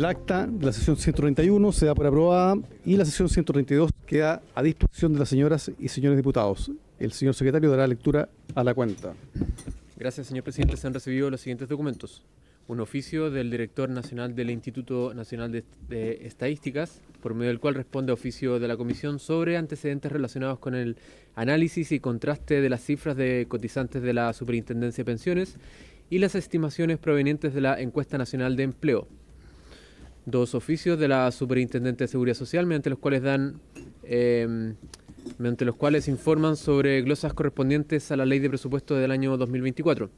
El acta de la sesión 131 se da por aprobada y la sesión 132 queda a disposición de las señoras y señores diputados. El señor secretario dará lectura a la cuenta. Gracias, señor presidente. Se han recibido los siguientes documentos. Un oficio del director nacional del Instituto Nacional de Estadísticas, por medio del cual responde a oficio de la Comisión sobre antecedentes relacionados con el análisis y contraste de las cifras de cotizantes de la Superintendencia de Pensiones y las estimaciones provenientes de la Encuesta Nacional de Empleo. Dos oficios de la Superintendente de Seguridad Social, mediante los cuales informan sobre glosas correspondientes a la Ley de Presupuesto del año 2024.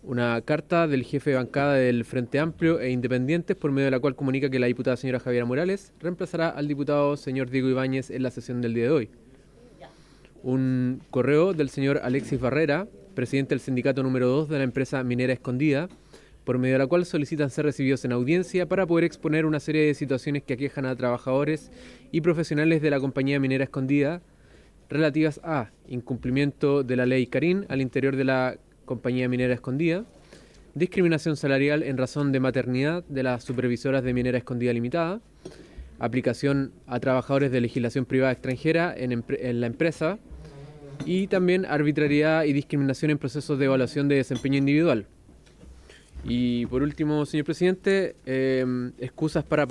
Una carta del jefe de bancada del Frente Amplio e Independientes, por medio de la cual comunica que la diputada señora Javiera Morales reemplazará al diputado señor Diego Ibáñez en la sesión del día de hoy. Un correo del señor Alexis Barrera, presidente del sindicato número 2 de la empresa Minera Escondida, por medio de la cual solicitan ser recibidos en audiencia para poder exponer una serie de situaciones que aquejan a trabajadores y profesionales de la compañía Minera Escondida relativas a incumplimiento de la ley Carín al interior de la compañía Minera Escondida, discriminación salarial en razón de maternidad de las supervisoras de Minera Escondida Limitada, aplicación a trabajadores de legislación privada extranjera en la empresa y también arbitrariedad y discriminación en procesos de evaluación de desempeño individual. Y por último, señor presidente, excusas para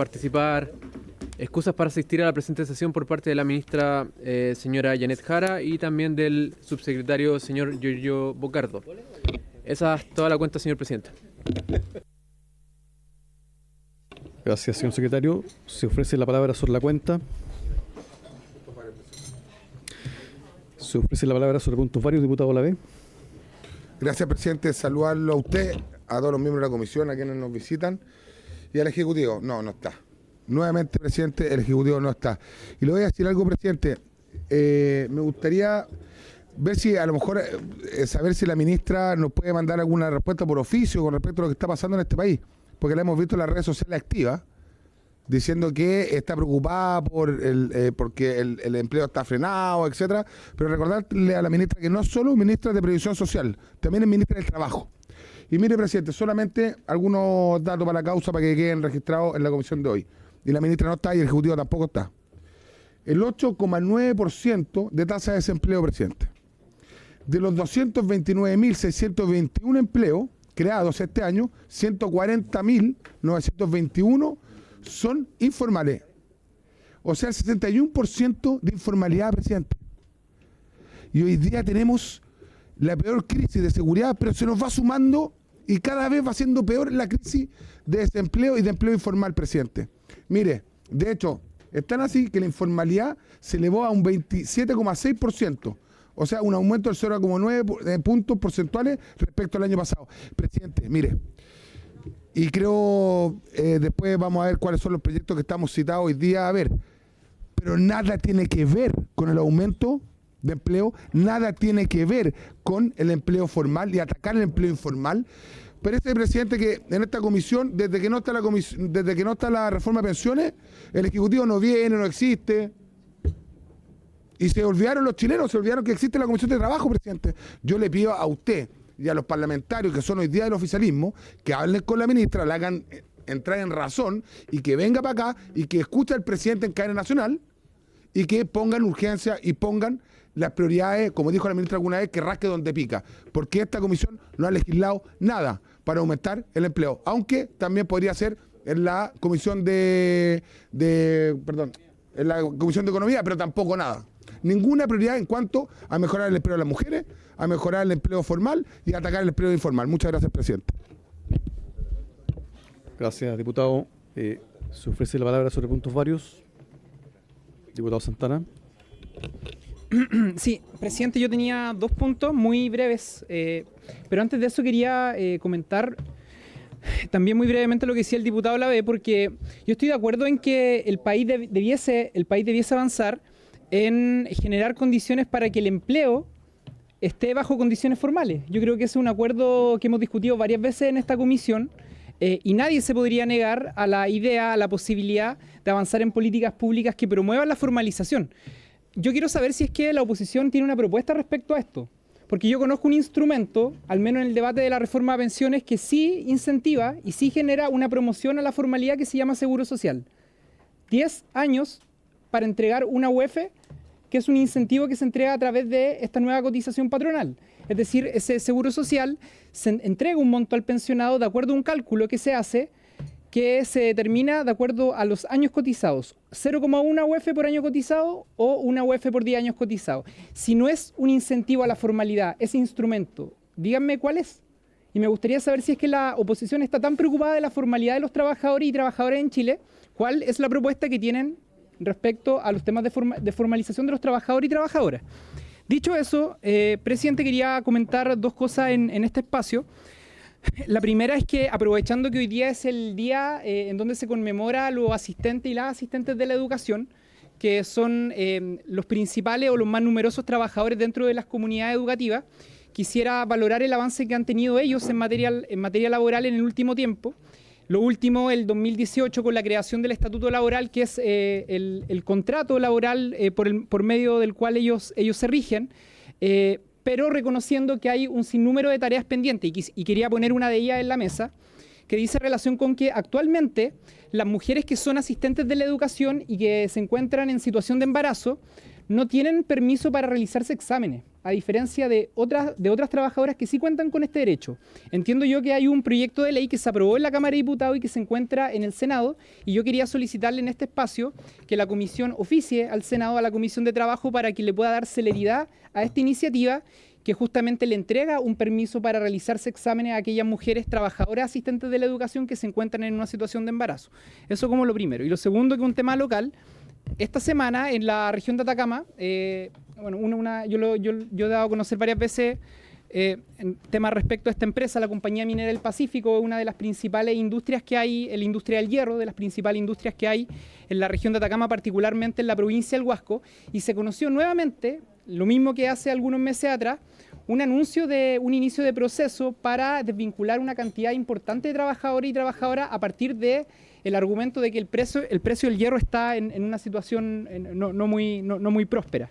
asistir a la presente sesión por parte de la ministra señora Janet Jara y también del subsecretario señor Giorgio Bocardo. Esa es toda la cuenta, señor presidente. Gracias, señor secretario. Se ofrece la palabra sobre la cuenta. Se ofrece la palabra sobre puntos varios, diputado Olavé. Gracias, presidente. Saludarlo a usted, a todos los miembros de la comisión, a quienes nos visitan, y al Ejecutivo. No está. Nuevamente, presidente, el Ejecutivo no está. Y le voy a decir algo, presidente. Me gustaría ver si, a lo mejor, saber si la ministra nos puede mandar alguna respuesta por oficio con respecto a lo que está pasando en este país. Porque la hemos visto en las redes sociales activas, diciendo que está preocupada porque el empleo está frenado, etcétera. Pero recordarle a la ministra que no es solo ministra de Previsión Social, también es ministra del Trabajo. Y mire, presidente, solamente algunos datos para la causa para que queden registrados en la comisión de hoy. Y la ministra no está y el Ejecutivo tampoco está. El 8,9% de tasa de desempleo, presidente. De los 229.621 empleos creados este año, 140.921 son informales. O sea, el 61% de informalidad, presidente. Y hoy día tenemos la peor crisis de seguridad, pero se nos va sumando y cada vez va siendo peor la crisis de desempleo y de empleo informal, presidente. Mire, de hecho, es tan así que la informalidad se elevó a un 27,6%. O sea, un aumento del 0,9 puntos porcentuales respecto al año pasado. Presidente, mire, y creo después vamos a ver cuáles son los proyectos que estamos citados hoy día a ver, pero nada tiene que ver con el aumento de empleo, nada tiene que ver con el empleo formal y atacar el empleo informal. Parece, presidente, que en esta comisión, desde que no está la reforma de pensiones, el Ejecutivo no viene, no existe. Y se olvidaron los chilenos, se olvidaron que existe la Comisión de Trabajo, presidente. Yo le pido a usted y a los parlamentarios que son hoy día del oficialismo, que hablen con la ministra, la hagan entrar en razón y que venga para acá y que escuche al presidente en cadena nacional y que pongan urgencia y pongan las prioridades, como dijo la ministra alguna vez, que rasque donde pica. Porque esta comisión no ha legislado nada para aumentar el empleo. Aunque también podría ser en la Comisión en la Comisión de Economía, pero tampoco nada. Ninguna prioridad en cuanto a mejorar el empleo de las mujeres, a mejorar el empleo formal y a atacar el empleo informal. Muchas gracias, presidente. Gracias, diputado. Se ofrece la palabra sobre puntos varios. Diputado Santana. Sí, presidente, yo tenía dos puntos muy breves, pero antes de eso quería comentar también muy brevemente lo que decía el diputado Olavé, porque yo estoy de acuerdo en que el país debiese avanzar en generar condiciones para que el empleo esté bajo condiciones formales. Yo creo que ese es un acuerdo que hemos discutido varias veces en esta comisión y nadie se podría negar a la idea, a la posibilidad de avanzar en políticas públicas que promuevan la formalización. Yo quiero saber si es que la oposición tiene una propuesta respecto a esto. porque yo conozco un instrumento, al menos en el debate de la reforma de pensiones, que sí incentiva y sí genera una promoción a la formalidad que se llama Seguro Social. 10 años para entregar una UEF, que es un incentivo que se entrega a través de esta nueva cotización patronal. Es decir, ese Seguro Social se entrega un monto al pensionado de acuerdo a un cálculo que se hace, que se determina de acuerdo a los años cotizados. 0,1 UEF por año cotizado o una UEF por 10 años cotizados. Si no es un incentivo a la formalidad, ese instrumento, díganme cuál es. Y me gustaría saber si es que la oposición está tan preocupada de la formalidad de los trabajadores y trabajadoras en Chile, cuál es la propuesta que tienen respecto a los temas de formalización de los trabajadores y trabajadoras. Dicho eso, presidente, quería comentar dos cosas en este espacio. La primera es que, aprovechando que hoy día es el día en donde se conmemora a los asistentes y las asistentes de la educación, que son los principales o los más numerosos trabajadores dentro de las comunidades educativas, quisiera valorar el avance que han tenido ellos en materia laboral en el último tiempo. Lo último, el 2018, con la creación del Estatuto Laboral, que es el contrato laboral por medio del cual ellos se rigen, pero reconociendo que hay un sinnúmero de tareas pendientes, y quería poner una de ellas en la mesa, que dice relación con que actualmente las mujeres que son asistentes de la educación y que se encuentran en situación de embarazo no tienen permiso para realizarse exámenes, a diferencia de otras trabajadoras que sí cuentan con este derecho. Entiendo yo que hay un proyecto de ley que se aprobó en la Cámara de Diputados y que se encuentra en el Senado, y yo quería solicitarle en este espacio que la Comisión oficie al Senado, a la Comisión de Trabajo, para que le pueda dar celeridad a esta iniciativa, que justamente le entrega un permiso para realizarse exámenes a aquellas mujeres trabajadoras asistentes de la educación que se encuentran en una situación de embarazo. Eso como lo primero. Y lo segundo, que es un tema local. Esta semana en la región de Atacama, yo he dado a conocer varias veces en temas respecto a esta empresa, la Compañía Minera del Pacífico, una de las principales industrias que hay, la industria del hierro, de las principales industrias que hay en la región de Atacama, particularmente en la provincia del Huasco, y se conoció nuevamente, lo mismo que hace algunos meses atrás, un anuncio de un inicio de proceso para desvincular una cantidad importante de trabajadores y trabajadoras a partir de el argumento de que el precio del hierro está en una situación no muy próspera.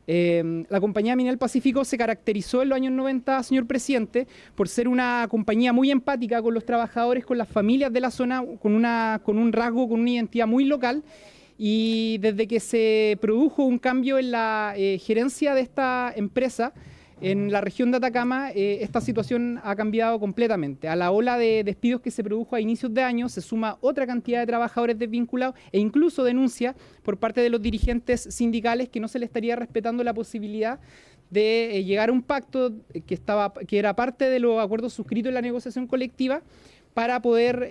La Compañía Minera del Pacífico se caracterizó en los años 90, señor presidente, por ser una compañía muy empática con los trabajadores, con las familias de la zona, con un rasgo, con una identidad muy local. Y desde que se produjo un cambio en la gerencia de esta empresa en la región de Atacama, esta situación ha cambiado completamente. A la ola de despidos que se produjo a inicios de año se suma otra cantidad de trabajadores desvinculados e incluso denuncia por parte de los dirigentes sindicales que no se le estaría respetando la posibilidad de llegar a un pacto que era parte de los acuerdos suscritos en la negociación colectiva, para poder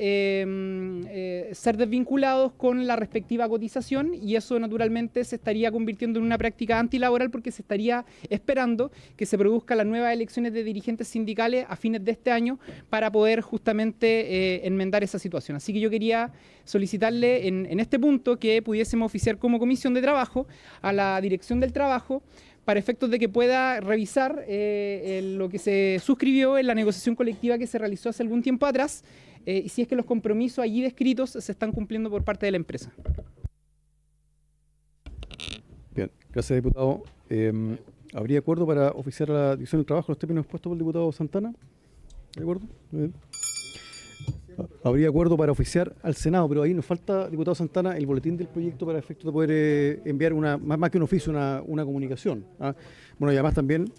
ser desvinculados con la respectiva cotización, y eso naturalmente se estaría convirtiendo en una práctica antilaboral, porque se estaría esperando que se produzcan las nuevas elecciones de dirigentes sindicales a fines de este año para poder justamente enmendar esa situación. Así que yo quería solicitarle en este punto que pudiésemos oficiar como Comisión de Trabajo a la Dirección del Trabajo, para efectos de que pueda revisar lo que se suscribió en la negociación colectiva que se realizó hace algún tiempo atrás, y si es que los compromisos allí descritos se están cumpliendo por parte de la empresa. Bien, gracias, diputado. ¿Habría acuerdo para oficiar a la Dirección del Trabajo los términos expuestos por el diputado Santana? ¿De acuerdo? Muy bien. Habría acuerdo para oficiar al Senado, pero ahí nos falta, diputado Santana, el boletín del proyecto para efecto de poder enviar más que un oficio, una comunicación. ¿Ah? Bueno, y además también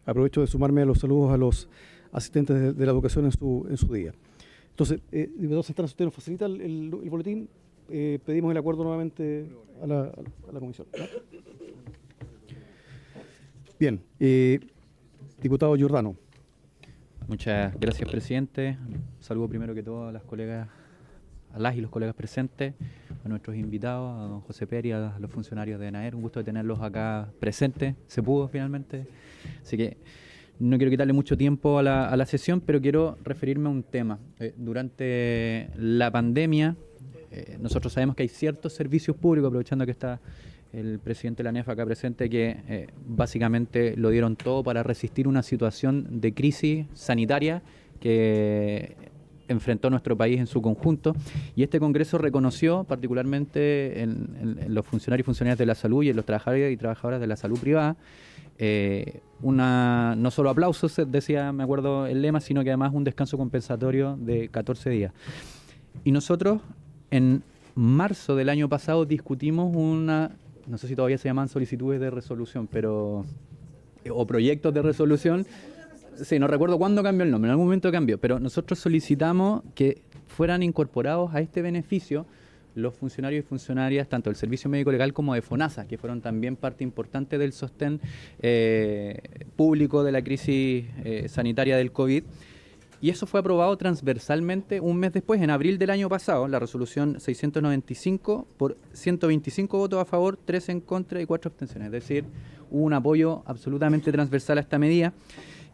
aprovecho de sumarme a los saludos a los asistentes de la educación en su día. Entonces, diputado Santana, si usted nos facilita el boletín, pedimos el acuerdo nuevamente a la comisión. ¿Ah? Bien, diputado Giordano. Muchas gracias, presidente. Saludo primero que todo a las colegas, a las y los colegas presentes, a nuestros invitados, a don José Peri, a los funcionarios de ENAER. Un gusto de tenerlos acá presentes. Se pudo finalmente. Así que no quiero quitarle mucho tiempo a la sesión, pero quiero referirme a un tema. Durante la pandemia, nosotros sabemos que hay ciertos servicios públicos, aprovechando que está el presidente de la ANEF acá presente, que básicamente lo dieron todo para resistir una situación de crisis sanitaria que enfrentó nuestro país en su conjunto, y este Congreso reconoció particularmente en los funcionarios y funcionarias de la salud y en los trabajadores y trabajadoras de la salud privada no solo aplausos, decía, me acuerdo el lema, sino que además un descanso compensatorio de 14 días. Y nosotros en marzo del año pasado discutimos no sé si todavía se llaman solicitudes de resolución, o proyectos de resolución. Sí, no recuerdo cuándo cambió el nombre, en algún momento cambió, pero nosotros solicitamos que fueran incorporados a este beneficio los funcionarios y funcionarias tanto del Servicio Médico Legal como de FONASA, que fueron también parte importante del sostén público de la crisis sanitaria del COVID. Y eso fue aprobado transversalmente un mes después, en abril del año pasado, la resolución 695, por 125 votos a favor, 3 en contra y 4 abstenciones. Es decir, hubo un apoyo absolutamente transversal a esta medida.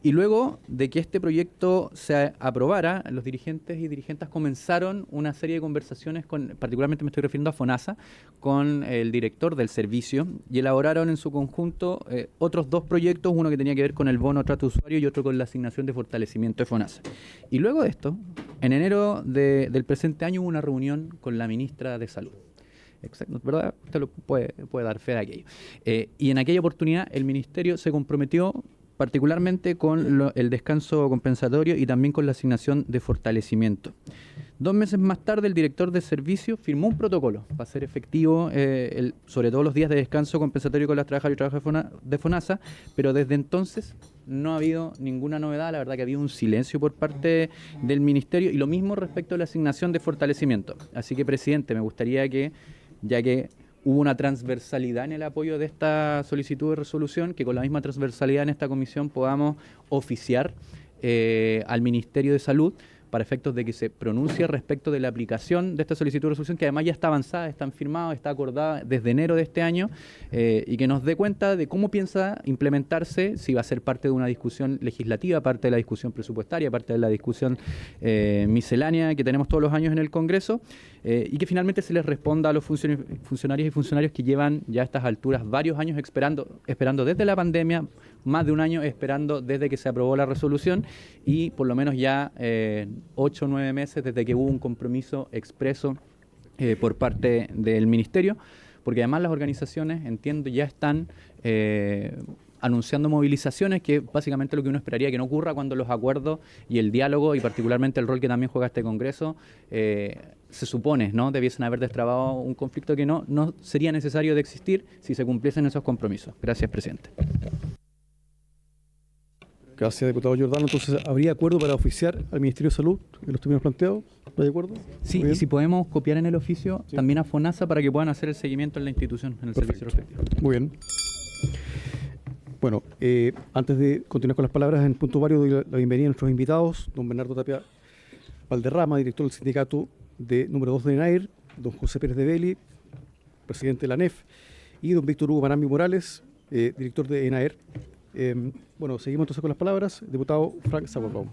Y luego de que este proyecto se aprobara, los dirigentes y dirigentas comenzaron una serie de conversaciones, particularmente me estoy refiriendo a FONASA, con el director del servicio, y elaboraron en su conjunto otros 2 proyectos, uno que tenía que ver con el bono trato usuario y otro con la asignación de fortalecimiento de FONASA. Y luego de esto, en enero del presente año hubo una reunión con la ministra de Salud. Exacto, ¿verdad? Usted lo puede dar fe de aquello. Y en aquella oportunidad el ministerio se comprometió particularmente con el descanso compensatorio y también con la asignación de fortalecimiento. 2 meses más tarde, el director de servicio firmó un protocolo para hacer efectivo sobre todo los días de descanso compensatorio con las trabajadoras y trabajadores de FONASA, pero desde entonces no ha habido ninguna novedad. La verdad que ha habido un silencio por parte del ministerio, y lo mismo respecto a la asignación de fortalecimiento. Así que, presidente, me gustaría que, ya que hubo una transversalidad en el apoyo de esta solicitud de resolución, que con la misma transversalidad en esta comisión podamos oficiar al Ministerio de Salud para efectos de que se pronuncie respecto de la aplicación de esta solicitud de resolución, que además ya está avanzada, está firmada, está acordada desde enero de este año, y que nos dé cuenta de cómo piensa implementarse, si va a ser parte de una discusión legislativa, parte de la discusión presupuestaria, parte de la discusión miscelánea que tenemos todos los años en el Congreso, y que finalmente se les responda a los funcionarios y funcionarios que llevan ya a estas alturas varios años esperando desde la pandemia, más de un año esperando desde que se aprobó la resolución, y por lo menos ya 8 o 9 meses desde que hubo un compromiso expreso por parte del Ministerio, porque además las organizaciones, entiendo, ya están anunciando movilizaciones, que básicamente lo que uno esperaría que no ocurra cuando los acuerdos y el diálogo, y particularmente el rol que también juega este Congreso, se supone, ¿no?, debiesen haber destrabado un conflicto que no sería necesario de existir si se cumpliesen esos compromisos. Gracias, presidente. Gracias, diputado Giordano. Entonces, ¿habría acuerdo para oficiar al Ministerio de Salud en los términos planteados? ¿Está de acuerdo? Sí, y si podemos copiar en el oficio también a FONASA para que puedan hacer el seguimiento en la institución, en el servicio respectivo. Muy bien. Bueno, antes de continuar con las palabras, en punto varios doy la bienvenida a nuestros invitados, don Bernardo Tapia Valderrama, director del sindicato número 2 de ENAER, don José Pérez de Belli, presidente de la ANEF, y don Víctor Hugo Marambi Morales, director de ENAER. Bueno, seguimos entonces con las palabras. Diputado Frank Sauerbaum.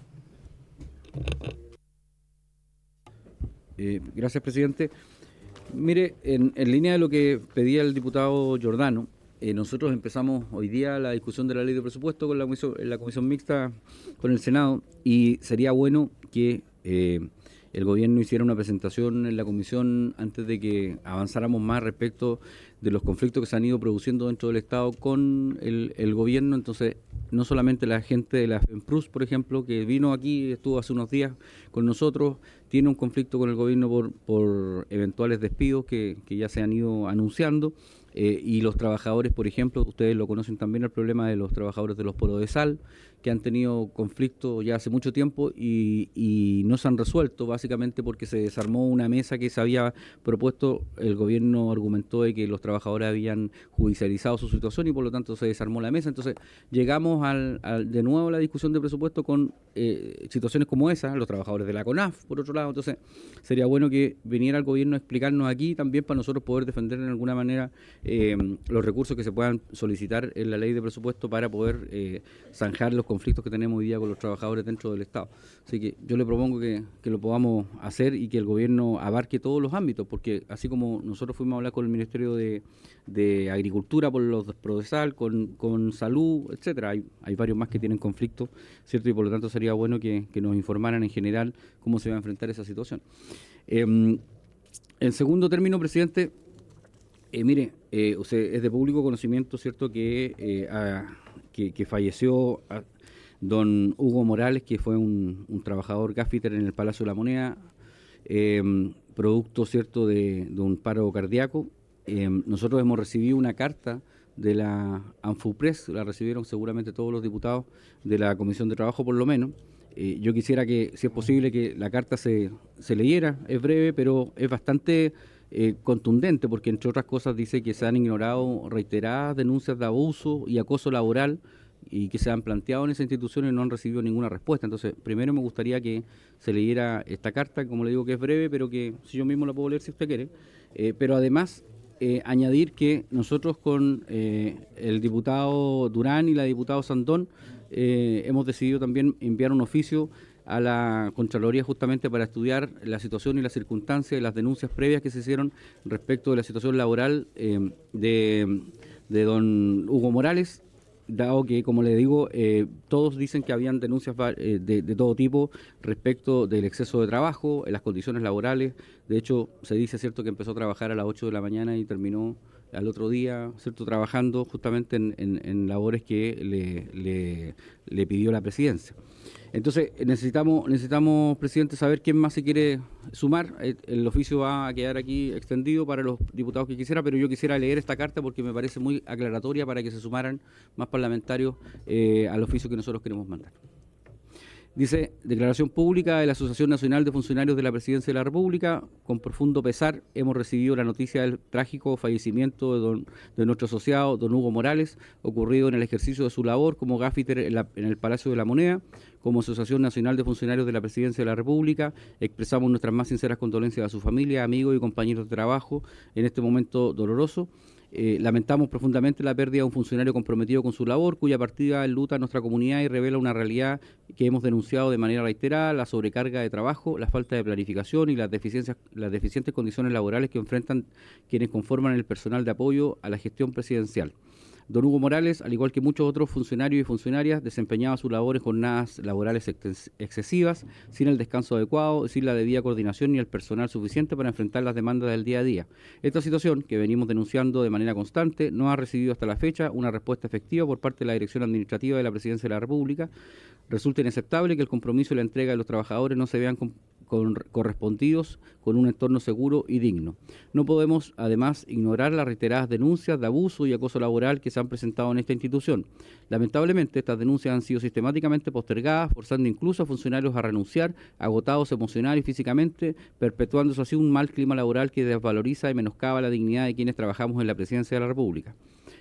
Gracias, presidente. Mire, en línea de lo que pedía el diputado Giordano, nosotros empezamos hoy día la discusión de la ley de presupuesto con la comisión mixta con el Senado, y sería bueno que el gobierno hiciera una presentación en la comisión antes de que avanzáramos más respecto de los conflictos que se han ido produciendo dentro del Estado con el gobierno. Entonces, no solamente la gente de la FEMPRUS, por ejemplo, que vino aquí, estuvo hace unos días con nosotros, tiene un conflicto con el gobierno por eventuales despidos que ya se han ido anunciando, y los trabajadores, por ejemplo, ustedes lo conocen también, el problema de los trabajadores de los poros de sal, que han tenido conflictos ya hace mucho tiempo y no se han resuelto, básicamente porque se desarmó una mesa que se había propuesto. El gobierno argumentó de que los trabajadores habían judicializado su situación y por lo tanto se desarmó la mesa. Entonces llegamos de nuevo a la discusión de presupuesto con situaciones como esa, los trabajadores de la CONAF, por otro lado. Entonces sería bueno que viniera el gobierno a explicarnos aquí también, para nosotros poder defender en alguna manera los recursos que se puedan solicitar en la ley de presupuesto para poder zanjar los conflictos que tenemos hoy día con los trabajadores dentro del Estado. Así que yo le propongo que lo podamos hacer y que el gobierno abarque todos los ámbitos, porque así como nosotros fuimos a hablar con el Ministerio de Agricultura por los Prodesal, con Salud, etcétera, hay varios más que tienen conflictos, ¿cierto? Y por lo tanto sería bueno que nos informaran en general cómo se va a enfrentar esa situación. En segundo término, presidente, mire, usted es de público conocimiento, ¿cierto?, que que falleció don Hugo Morales, que fue un trabajador gaffiter en el Palacio de la Moneda, producto, ¿cierto?, de un paro cardíaco. Nosotros hemos recibido una carta de la ANFUPRES, la recibieron seguramente todos los diputados de la Comisión de Trabajo por lo menos. Yo quisiera que, si es posible, que la carta se leyera, es breve, pero es bastante contundente, porque entre otras cosas dice que se han ignorado reiteradas denuncias de abuso y acoso laboral y que se han planteado en esa institución y no han recibido ninguna respuesta. Entonces, primero me gustaría que se leyera esta carta, como le digo que es breve, pero que si yo mismo la puedo leer si usted quiere, pero además añadir que nosotros con el diputado Durán y la diputada Sandón hemos decidido también enviar un oficio a la Contraloría justamente para estudiar la situación y las circunstancias y las denuncias previas que se hicieron respecto de la situación laboral de don Hugo Morales, dado que, como le digo, todos dicen que habían denuncias de todo tipo respecto del exceso de trabajo, en las condiciones laborales. De hecho, se dice, ¿cierto?, que empezó a trabajar a las 8 de la mañana y terminó al otro día, ¿cierto?, trabajando justamente en labores que le pidió la presidencia. Entonces, necesitamos, presidente, saber quién más se quiere sumar. El oficio va a quedar aquí extendido para los diputados que quisiera, pero yo quisiera leer esta carta porque me parece muy aclaratoria para que se sumaran más parlamentarios al oficio que nosotros queremos mandar. Dice: declaración pública de la Asociación Nacional de Funcionarios de la Presidencia de la República. Con profundo pesar hemos recibido la noticia del trágico fallecimiento de nuestro asociado, don Hugo Morales, ocurrido en el ejercicio de su labor como gaffiter en el Palacio de la Moneda. Como Asociación Nacional de Funcionarios de la Presidencia de la República, expresamos nuestras más sinceras condolencias a su familia, amigos y compañeros de trabajo en este momento doloroso. Lamentamos profundamente la pérdida de un funcionario comprometido con su labor, cuya partida enluta a nuestra comunidad y revela una realidad que hemos denunciado de manera reiterada: la sobrecarga de trabajo, la falta de planificación y las deficientes condiciones laborales que enfrentan quienes conforman el personal de apoyo a la gestión presidencial. Don Hugo Morales, al igual que muchos otros funcionarios y funcionarias, desempeñaba su labor en jornadas laborales excesivas, sin el descanso adecuado, sin la debida coordinación ni el personal suficiente para enfrentar las demandas del día a día. Esta situación, que venimos denunciando de manera constante, no ha recibido hasta la fecha una respuesta efectiva por parte de la Dirección Administrativa de la Presidencia de la República. Resulta inaceptable que el compromiso y la entrega de los trabajadores no se vean correspondidos con un entorno seguro y digno. No podemos, además, ignorar las reiteradas denuncias de abuso y acoso laboral que se han presentado en esta institución. Lamentablemente, estas denuncias han sido sistemáticamente postergadas, forzando incluso a funcionarios a renunciar, agotados emocional y físicamente, perpetuándose así un mal clima laboral que desvaloriza y menoscaba la dignidad de quienes trabajamos en la Presidencia de la República.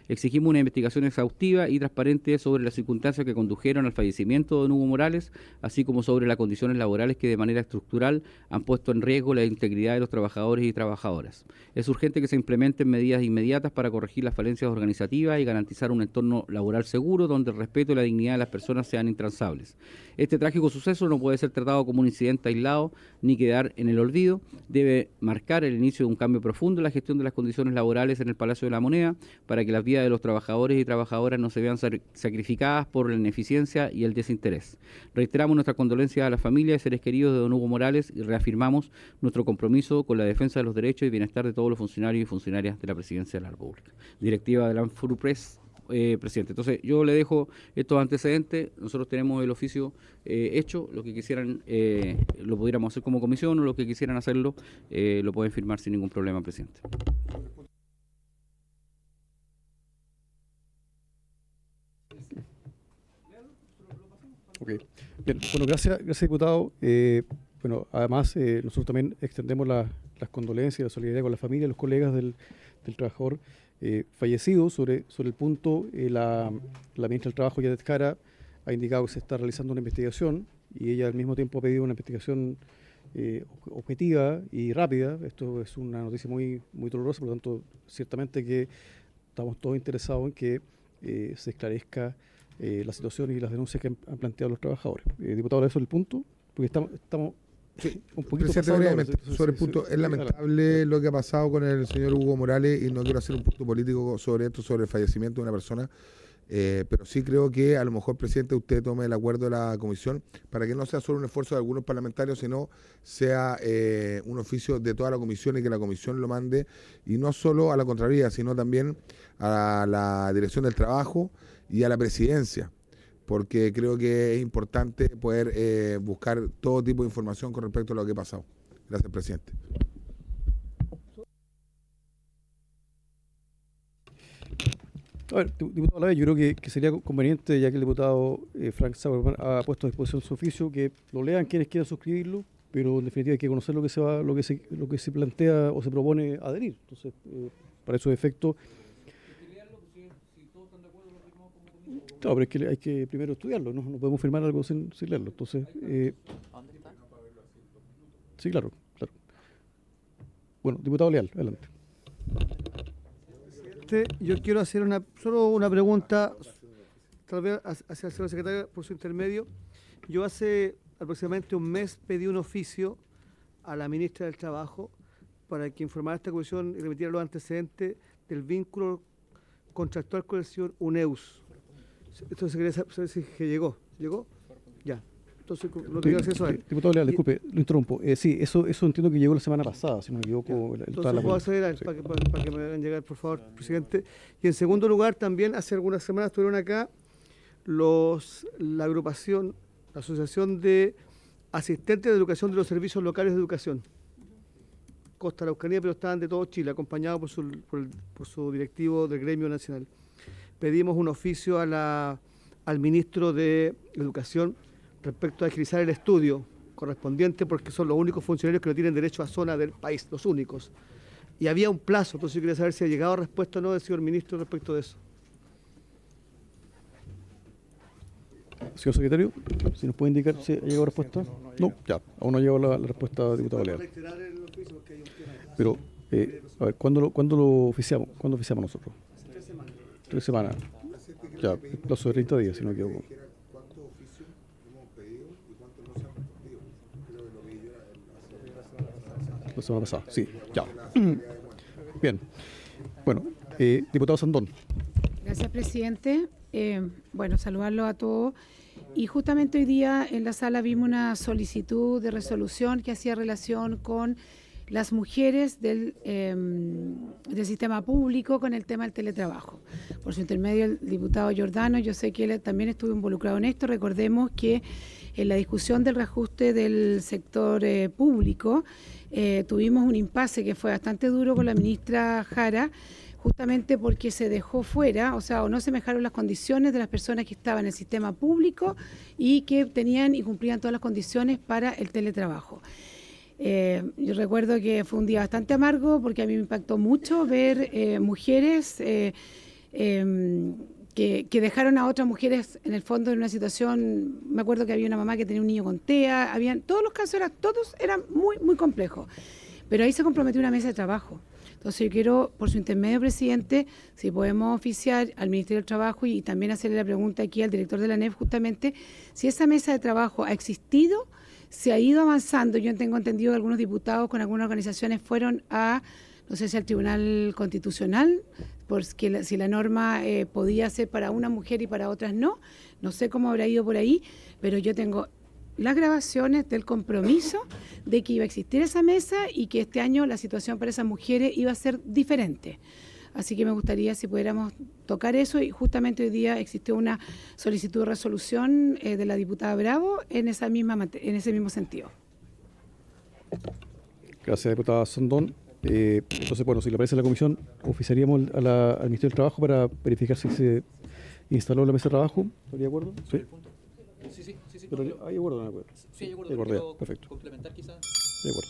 Exigimos una investigación exhaustiva y transparente sobre las circunstancias que condujeron al fallecimiento de don Hugo Morales, así como sobre las condiciones laborales que de manera estructural han puesto en riesgo la integridad de los trabajadores y trabajadoras. Es urgente que se implementen medidas inmediatas para corregir las falencias organizativas y garantizar un entorno laboral seguro donde el respeto y la dignidad de las personas sean intransables. Este trágico suceso no puede ser tratado como un incidente aislado ni quedar en el olvido. Debe marcar el inicio de un cambio profundo en la gestión de las condiciones laborales en el Palacio de la Moneda, para que las vidas de los trabajadores y trabajadoras no se vean sacrificadas por la ineficiencia y el desinterés. Reiteramos nuestra condolencia a la familia y seres queridos de don Hugo Morales y reafirmamos nuestro compromiso con la defensa de los derechos y bienestar de todos los funcionarios y funcionarias de la Presidencia de la República. Directiva de la ANFUPRES, presidente. Entonces, yo le dejo estos antecedentes. Nosotros tenemos el oficio hecho. Lo que quisieran lo pudiéramos hacer como comisión, o lo que quisieran hacerlo lo pueden firmar sin ningún problema, presidente. Ok. Bien, bueno, gracias diputado. Bueno, además nosotros también extendemos las condolencias y la solidaridad con la familia y los colegas del trabajador fallecido. Sobre el punto, la ministra del Trabajo, Yadet Jara, ha indicado que se está realizando una investigación y ella al mismo tiempo ha pedido una investigación objetiva y rápida. Esto es una noticia muy, muy dolorosa, por lo tanto, ciertamente que estamos todos interesados en que se esclarezca la situación y las denuncias que han planteado los trabajadores. Diputado, ¿eso es el punto? Porque estamos sí, un poquito pasados brevemente, sobre el punto. Sí, es lamentable lo que ha pasado con el señor Hugo Morales y no quiero hacer un punto político sobre esto, sobre el fallecimiento de una persona. Pero sí creo que a lo mejor, presidente, usted tome el acuerdo de la comisión para que no sea solo un esfuerzo de algunos parlamentarios, sino sea un oficio de toda la comisión y que la comisión lo mande, y no solo a la Contraloría, sino también a la Dirección del Trabajo y a la Presidencia, porque creo que es importante poder buscar todo tipo de información con respecto a lo que ha pasado. Gracias, presidente. A ver, diputado Lavey, yo creo que sería conveniente, ya que el diputado Frank Sauerman ha puesto a disposición su oficio, que lo lean quienes quieran suscribirlo, pero en definitiva hay que conocer lo que se plantea o se propone adherir. Entonces, para esos efectos... Claro, pero es que hay que primero estudiarlo, no podemos firmar algo sin leerlo. Entonces, sí, claro. Bueno, diputado Leal, adelante. Yo quiero hacer solo una pregunta, tal vez hacia el señor secretario por su intermedio. Yo hace aproximadamente un mes pedí un oficio a la ministra del Trabajo para que informara a esta comisión y remitiera los antecedentes del vínculo contractual con el señor Uneus. Entonces quería saber si llegó. ¿Llegó? Ya. Entonces no tenía acceso a él. Diputado Leal, disculpe, lo interrumpo. Sí, eso entiendo que llegó la semana pasada, si no me equivoco. Entonces puedo acceder a él, sí, para que me hagan llegar, por favor, presidente. Y en segundo lugar, también hace algunas semanas estuvieron acá la agrupación, la Asociación de Asistentes de Educación de los Servicios Locales de Educación. Costa Araucanía, pero estaban de todo Chile, acompañados por su directivo del gremio nacional. Pedimos un oficio al ministro de Educación respecto a agilizar el estudio correspondiente, porque son los únicos funcionarios que no tienen derecho a zona del país, los únicos. Y había un plazo, entonces yo quería saber si ha llegado respuesta o no del señor ministro respecto de eso. Señor secretario, si nos puede indicar si ha llegado respuesta. No, ya, aún no ha llegado la respuesta, diputado Leal. Pero, a ver, ¿cuándo lo oficiamos? ¿Cuándo oficiamos nosotros? 3 semanas. Ya, el plazo de 30 días, si no me equivoco. La semana pasada, sí, ya. Bien. Bueno, diputado Sandón. Gracias, presidente. Bueno, saludarlo a todos. Y justamente hoy día en la sala vimos una solicitud de resolución que hacía relación con las mujeres del sistema público con el tema del teletrabajo. Por su intermedio, el diputado Giordano, yo sé que él también estuvo involucrado en esto. Recordemos que en la discusión del reajuste del sector público tuvimos un impasse que fue bastante duro con la ministra Jara, justamente porque se dejó fuera, o no se mejoraron las condiciones de las personas que estaban en el sistema público y que tenían y cumplían todas las condiciones para el teletrabajo. Yo recuerdo que fue un día bastante amargo porque a mí me impactó mucho ver mujeres que dejaron a otras mujeres en el fondo en una situación. Me acuerdo que había una mamá que tenía un niño con TEA, todos los casos todos eran muy, muy complejos, pero ahí se comprometió una mesa de trabajo. Entonces yo quiero, por su intermedio, presidente, si podemos oficiar al Ministerio del Trabajo y también hacerle la pregunta aquí al director de la ANEF, justamente, si esa mesa de trabajo ha existido, se ha ido avanzando. Yo tengo entendido que algunos diputados con algunas organizaciones fueron no sé si al Tribunal Constitucional, porque si la norma podía ser para una mujer y para otras no sé cómo habrá ido por ahí, pero yo tengo las grabaciones del compromiso de que iba a existir esa mesa y que este año la situación para esas mujeres iba a ser diferente. Así que me gustaría si pudiéramos tocar eso, y justamente hoy día existió una solicitud de resolución de la diputada Bravo en ese mismo sentido. Gracias, diputada Sandón. Entonces, bueno, si le parece a la comisión, oficiaríamos al Ministerio del Trabajo para verificar si se instaló la mesa de trabajo. ¿Está de acuerdo? Sí. Sí. Pero hay acuerdo o no hay acuerdo. Sí, hay acuerdo. De acuerdo, ya, perfecto. Complementar quizás. De acuerdo.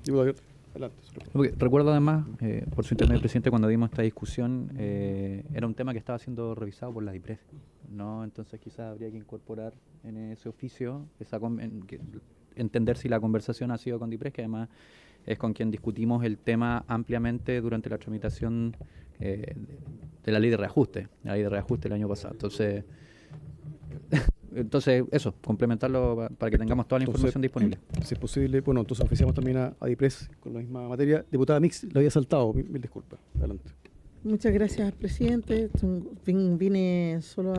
Diputado, adelante. Porque recuerdo además, por su intermedio, presidente, cuando dimos esta discusión, era un tema que estaba siendo revisado por la DIPRES, ¿no? Entonces quizás habría que incorporar en ese oficio, entender si la conversación ha sido con DIPRES, que además es con quien discutimos el tema ampliamente durante la tramitación de la ley de reajuste, el año pasado. Entonces eso, complementarlo para que tengamos toda la información disponible. Si es posible, bueno, entonces oficiamos también a DIPRES con la misma materia. Diputada Mix, lo había saltado, mil disculpas. Adelante. Muchas gracias, presidente. Vine solo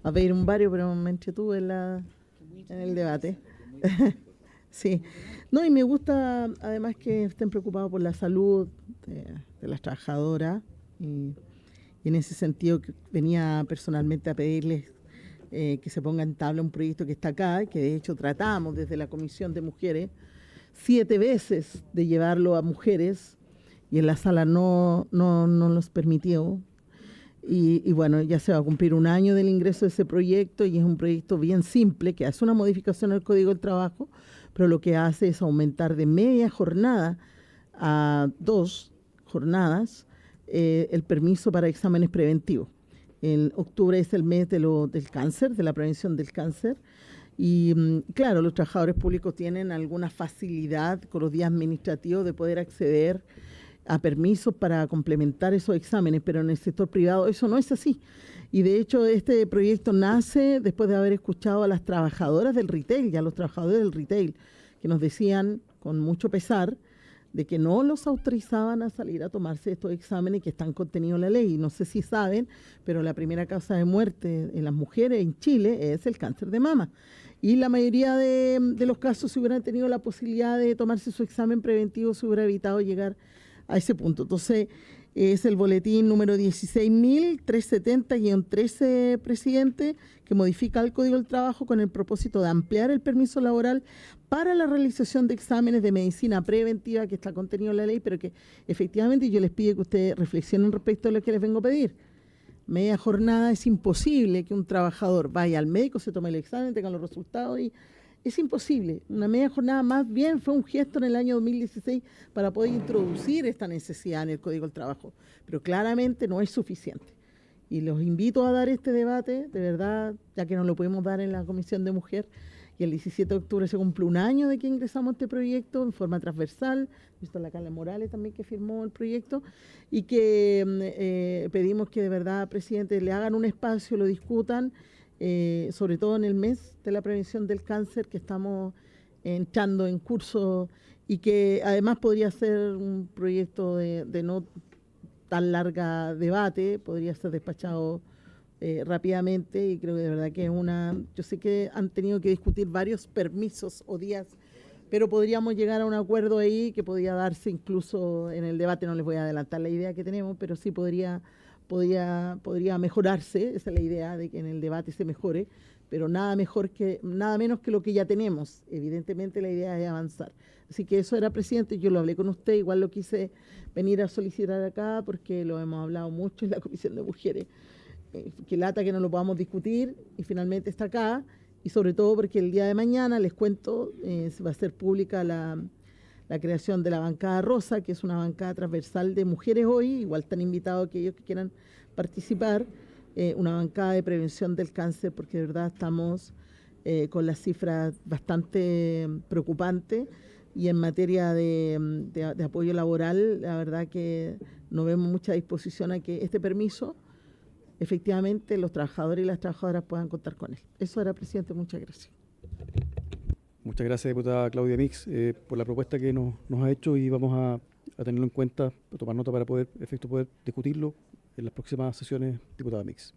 a pedir un barrio, pero me entretuve en el debate. Sí. No, y me gusta además que estén preocupados por la salud de las trabajadoras. Y en ese sentido venía personalmente a pedirles que se ponga en tabla un proyecto que está acá, que de hecho tratamos desde la Comisión de Mujeres 7 veces de llevarlo a mujeres y en la sala no nos permitió. Y bueno, ya se va a cumplir un año del ingreso de ese proyecto y es un proyecto bien simple que hace una modificación al Código del Trabajo, pero lo que hace es aumentar de media jornada a 2 jornadas el permiso para exámenes preventivos. En octubre es el mes del cáncer, de la prevención del cáncer. Y claro, los trabajadores públicos tienen alguna facilidad con los días administrativos de poder acceder a permisos para complementar esos exámenes, pero en el sector privado eso no es así. Y de hecho este proyecto nace después de haber escuchado a las trabajadoras del retail y a los trabajadores del retail que nos decían con mucho pesar de que no los autorizaban a salir a tomarse estos exámenes que están contenidos en la ley. Y no sé si saben, pero la primera causa de muerte en las mujeres en Chile es el cáncer de mama. Y la mayoría de los casos, si hubieran tenido la posibilidad de tomarse su examen preventivo, se hubiera evitado llegar a ese punto. Entonces, es el boletín número 16.370-13, presidente, que modifica el Código del Trabajo con el propósito de ampliar el permiso laboral para la realización de exámenes de medicina preventiva que está contenido en la ley, pero que efectivamente yo les pido que ustedes reflexionen respecto a lo que les vengo a pedir. Media jornada es imposible que un trabajador vaya al médico, se tome el examen, tenga los resultados y es imposible. Una media jornada más bien fue un gesto en el año 2016 para poder introducir esta necesidad en el Código del Trabajo, pero claramente no es suficiente. Y los invito a dar este debate, de verdad, ya que no lo podemos dar en la Comisión de Mujer, y el 17 de octubre se cumple un año de que ingresamos a este proyecto en forma transversal, visto la Carla Morales también que firmó el proyecto, y que pedimos que de verdad, presidente, le hagan un espacio, lo discutan, sobre todo en el mes de la prevención del cáncer que estamos entrando en curso y que además podría ser un proyecto de no tan larga debate, podría ser despachado rápidamente y creo que de verdad que es yo sé que han tenido que discutir varios permisos o días, pero podríamos llegar a un acuerdo ahí que podría darse incluso en el debate, no les voy a adelantar la idea que tenemos, pero sí podría mejorarse, esa es la idea de que en el debate se mejore, pero nada menos que lo que ya tenemos. Evidentemente la idea es avanzar. Así que eso era, presidente, yo lo hablé con usted, igual lo quise venir a solicitar acá porque lo hemos hablado mucho en la Comisión de Mujeres. Que lata que no lo podamos discutir y finalmente está acá, y sobre todo porque el día de mañana, les cuento, se va a hacer pública la creación de la bancada rosa, que es una bancada transversal de mujeres hoy, igual están invitados aquellos que quieran participar, una bancada de prevención del cáncer, porque de verdad estamos con las cifras bastante preocupantes y en materia de apoyo laboral, la verdad que no vemos mucha disposición a que este permiso, efectivamente, los trabajadores y las trabajadoras puedan contar con él. Eso era, presidente, muchas gracias. Muchas gracias, diputada Claudia Mix, por la propuesta que nos ha hecho y vamos a tenerlo en cuenta, a tomar nota para poder discutirlo en las próximas sesiones, diputada Mix.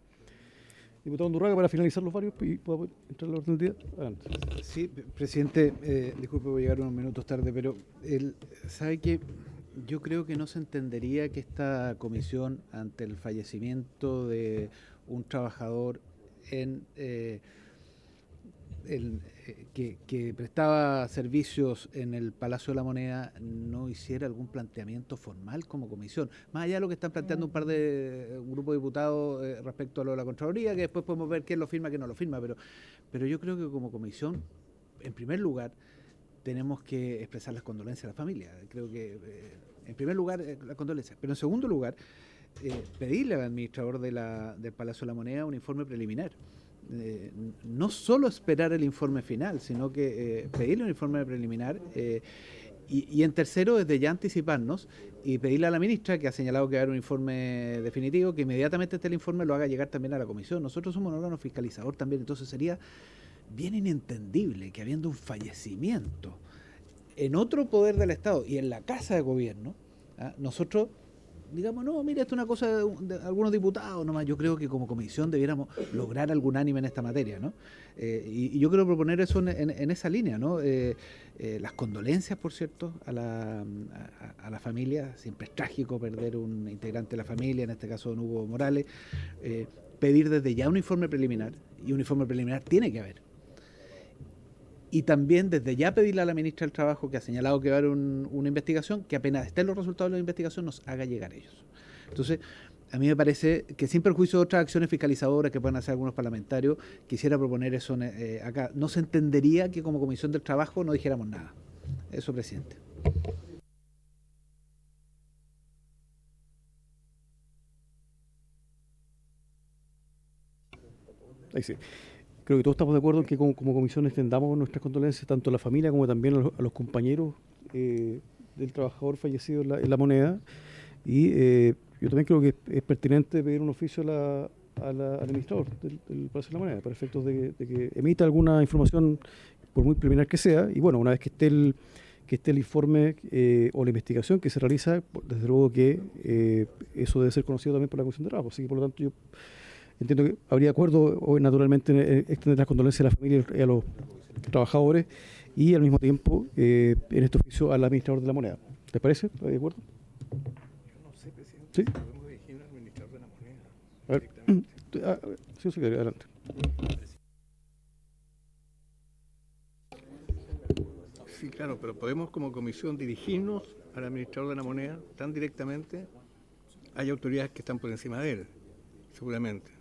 Diputado Undurraga, para finalizar los varios y pueda entrar a la orden del día. Adelante. Sí, presidente, disculpe por llegar unos minutos tarde, pero sabe que yo creo que no se entendería que esta comisión, ante el fallecimiento de un trabajador que prestaba servicios en el Palacio de la Moneda, no hiciera algún planteamiento formal como comisión. Más allá de lo que están planteando un grupo de diputados respecto a lo de la Contraloría, que después podemos ver quién lo firma, quién no lo firma, pero yo creo que como comisión, en primer lugar, tenemos que expresar las condolencias a la familia. Creo que, en primer lugar, las condolencias. Pero en segundo lugar, pedirle al administrador del Palacio de la Moneda un informe preliminar. No solo esperar el informe final, sino que pedirle un informe preliminar y en tercero, desde ya anticiparnos y pedirle a la ministra, que ha señalado que va a haber un informe definitivo, que inmediatamente el informe lo haga llegar también a la comisión. Nosotros somos un órgano fiscalizador también, entonces sería bien inentendible que habiendo un fallecimiento en otro poder del Estado y en la Casa de Gobierno, nosotros digamos, no, mira, esto es una cosa de algunos diputados nomás. Yo creo que como comisión debiéramos lograr algún ánime en esta materia, ¿no? Y yo quiero proponer eso en esa línea, ¿no? Las condolencias, por cierto, a la familia. Siempre es trágico perder un integrante de la familia, en este caso don Hugo Morales. Pedir desde ya un informe preliminar, y un informe preliminar tiene que haber. Y también desde ya pedirle a la ministra del Trabajo, que ha señalado que va a haber una investigación, que apenas estén los resultados de la investigación nos haga llegar ellos. Entonces, a mí me parece que sin perjuicio de otras acciones fiscalizadoras que puedan hacer algunos parlamentarios, quisiera proponer eso acá. No se entendería que como Comisión del Trabajo no dijéramos nada. Eso, presidente. Ahí sí. Creo que todos estamos de acuerdo en que como comisión extendamos nuestras condolencias tanto a la familia como también a los compañeros del trabajador fallecido en la moneda. Y yo también creo que es pertinente pedir un oficio al administrador del Palacio de la Moneda para efectos de que emita alguna información, por muy preliminar que sea. Y bueno, una vez que esté el informe o la investigación que se realiza, desde luego que eso debe ser conocido también por la Comisión de Trabajo. Así que por lo tanto yo entiendo que habría acuerdo hoy, naturalmente, en extender las condolencias a la familia y a los trabajadores y al mismo tiempo en este oficio al administrador de la moneda. ¿Les parece? ¿Estás de acuerdo? Yo no sé, presidente. ¿Sí? Podemos dirigir al administrador de la moneda. A ver, señor secretario, adelante. Sí, claro, pero podemos como comisión dirigirnos al administrador de la moneda tan directamente. Hay autoridades que están por encima de él, seguramente.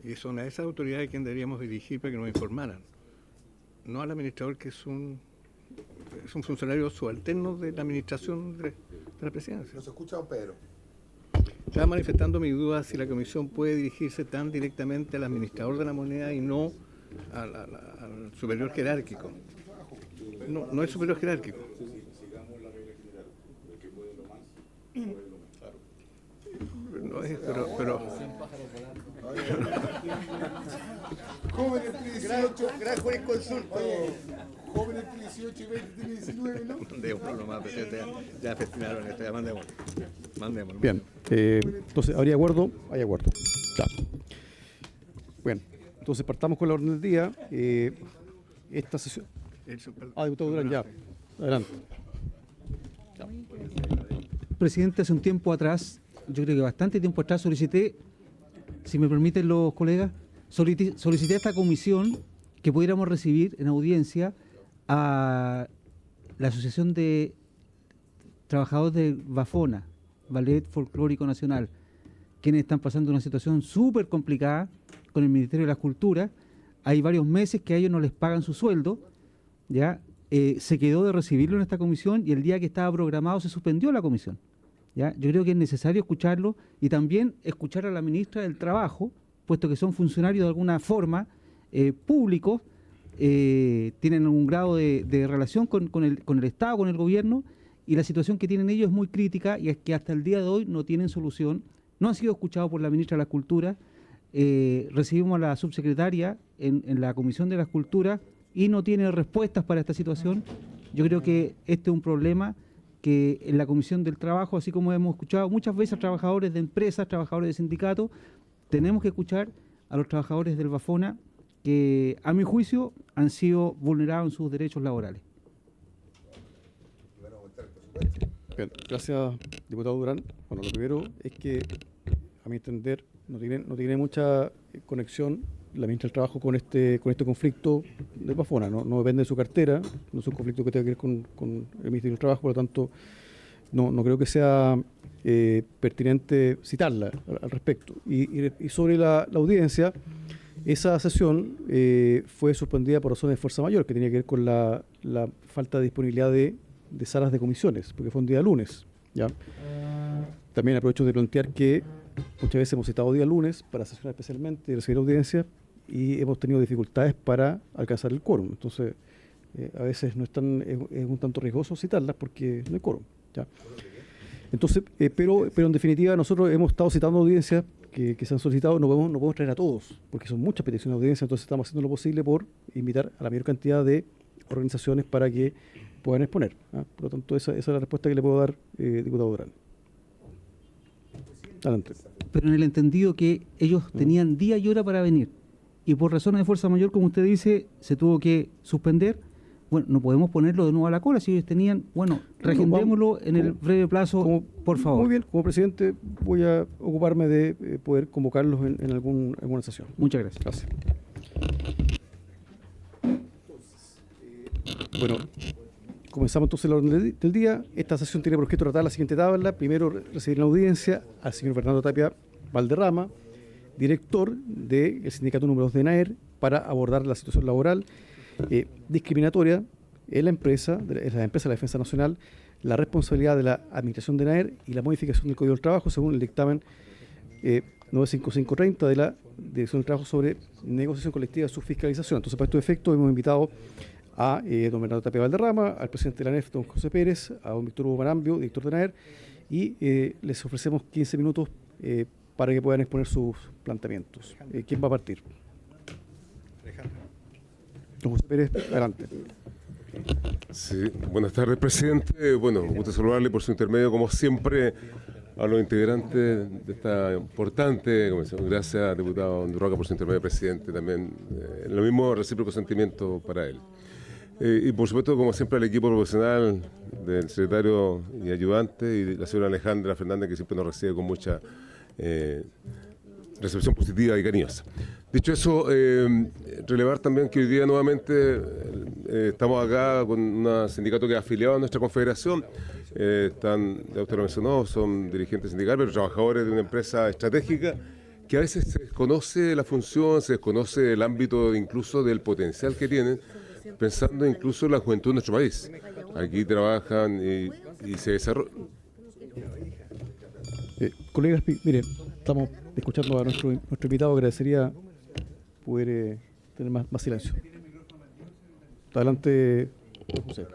Y son a esas autoridades a quien deberíamos dirigir para que nos informaran. No al administrador, que es un funcionario subalterno de la administración de la presidencia. ¿Nos escucha, don Pedro? Estaba manifestando mi duda si la comisión puede dirigirse tan directamente al administrador de la moneda y no al superior jerárquico. No es superior jerárquico. No es, pero Jóvenes entre 18, gran jurisconsulto. Jóvenes entre 18 y 20 tiene 19, ¿no? mandémoslo nomás, presidente. Ya festinaron esto, ya mandémoslo. Bien, entonces, ¿habría acuerdo? Hay acuerdo. Ya. Bueno, entonces partamos con la orden del día. Esta sesión... diputado Durán, ya. Adelante. Ya. Presidente, hace un tiempo atrás, yo creo que bastante tiempo atrás, solicité, si me permiten los colegas, solicité a esta comisión que pudiéramos recibir en audiencia a la Asociación de Trabajadores de Bafona, Ballet Folclórico Nacional, quienes están pasando una situación súper complicada con el Ministerio de la Cultura. Hay varios meses que a ellos no les pagan su sueldo, ¿ya? Se quedó de recibirlo en esta comisión y el día que estaba programado se suspendió la comisión, ¿ya? Yo creo que es necesario escucharlo y también escuchar a la ministra del Trabajo, puesto que son funcionarios de alguna forma públicos, tienen un grado de relación con el Estado, con el gobierno, y la situación que tienen ellos es muy crítica y es que hasta el día de hoy no tienen solución, no han sido escuchados por la ministra de la Cultura. Recibimos a la subsecretaria en la Comisión de la Cultura y no tiene respuestas para esta situación. Yo creo que este es un problema que en la Comisión del Trabajo, así como hemos escuchado muchas veces a trabajadores de empresas, trabajadores de sindicatos, tenemos que escuchar a los trabajadores del Bafona que, a mi juicio, han sido vulnerados en sus derechos laborales. Bien, gracias, diputado Durán. Bueno, lo primero es que, a mi entender, no tiene mucha conexión la ministra del Trabajo con este conflicto de Bafona. No depende de su cartera, no es un conflicto que tenga que ver con el Ministerio del Trabajo, por lo tanto, no creo que sea pertinente citarla al respecto. Y sobre la audiencia, esa sesión fue suspendida por razones de fuerza mayor, que tenía que ver con la falta de disponibilidad de salas de comisiones, porque fue un día lunes, ¿ya? También aprovecho de plantear que muchas veces hemos citado día lunes para sesionar especialmente y recibir audiencia y hemos tenido dificultades para alcanzar el quórum. Entonces, a veces es un tanto riesgoso citarlas porque no hay quórum, ¿ya? Entonces, pero en definitiva nosotros hemos estado citando audiencias que se han solicitado, no podemos traer a todos, porque son muchas peticiones de audiencia, entonces estamos haciendo lo posible por invitar a la mayor cantidad de organizaciones para que puedan exponer, ¿ah? Por lo tanto, esa es la respuesta que le puedo dar, diputado Durán. Adelante. pero en el entendido que ellos tenían día y hora para venir. Y por razones de fuerza mayor, como usted dice, se tuvo que suspender. Bueno, no podemos ponerlo de nuevo a la cola. Si ellos tenían, bueno, reagendémoslo en el breve plazo, por favor. Muy bien, como presidente voy a ocuparme de poder convocarlos en alguna sesión. Muchas gracias. Gracias. Bueno, comenzamos entonces el orden del día. Esta sesión tiene por objeto tratar la siguiente tabla. Primero, recibir en audiencia al señor Fernando Tapia Valderrama, director del sindicato número 2 de NAER, para abordar la situación laboral discriminatoria en la empresa, de la Defensa Nacional, la responsabilidad de la administración de NAER y la modificación del Código del Trabajo según el dictamen 95530 de la Dirección del Trabajo sobre negociación colectiva y su fiscalización. Entonces, para estos efectos hemos invitado a don Fernando Tapia Valderrama, al presidente de la ANEF, don José Pérez, a don Víctor Hugo Marambio, director de NAER, y les ofrecemos 15 minutos para que puedan exponer sus planteamientos. ¿Quién va a partir? Don José Pérez, adelante. Sí, buenas tardes, presidente. Bueno, un gusto saludarle por su intermedio, como siempre, a los integrantes de esta importante comisión. Gracias, diputado Roca, por su intermedio, presidente. También lo mismo recíproco sentimiento para él. Y por supuesto, como siempre, al equipo profesional del secretario y ayudante y la señora Alejandra Fernández, que siempre nos recibe con mucha recepción positiva y cariñosa. Dicho eso, relevar también que hoy día nuevamente estamos acá con un sindicato que es afiliado a nuestra confederación. Están, ya usted lo mencionó, son dirigentes sindicales, pero trabajadores de una empresa estratégica que a veces se desconoce la función, se desconoce el ámbito incluso del potencial que tienen, pensando incluso en la juventud de nuestro país. Aquí trabajan y se desarrollan. Colegas, mire, estamos escuchando a nuestro invitado. Agradecería poder tener más silencio. Adelante, José.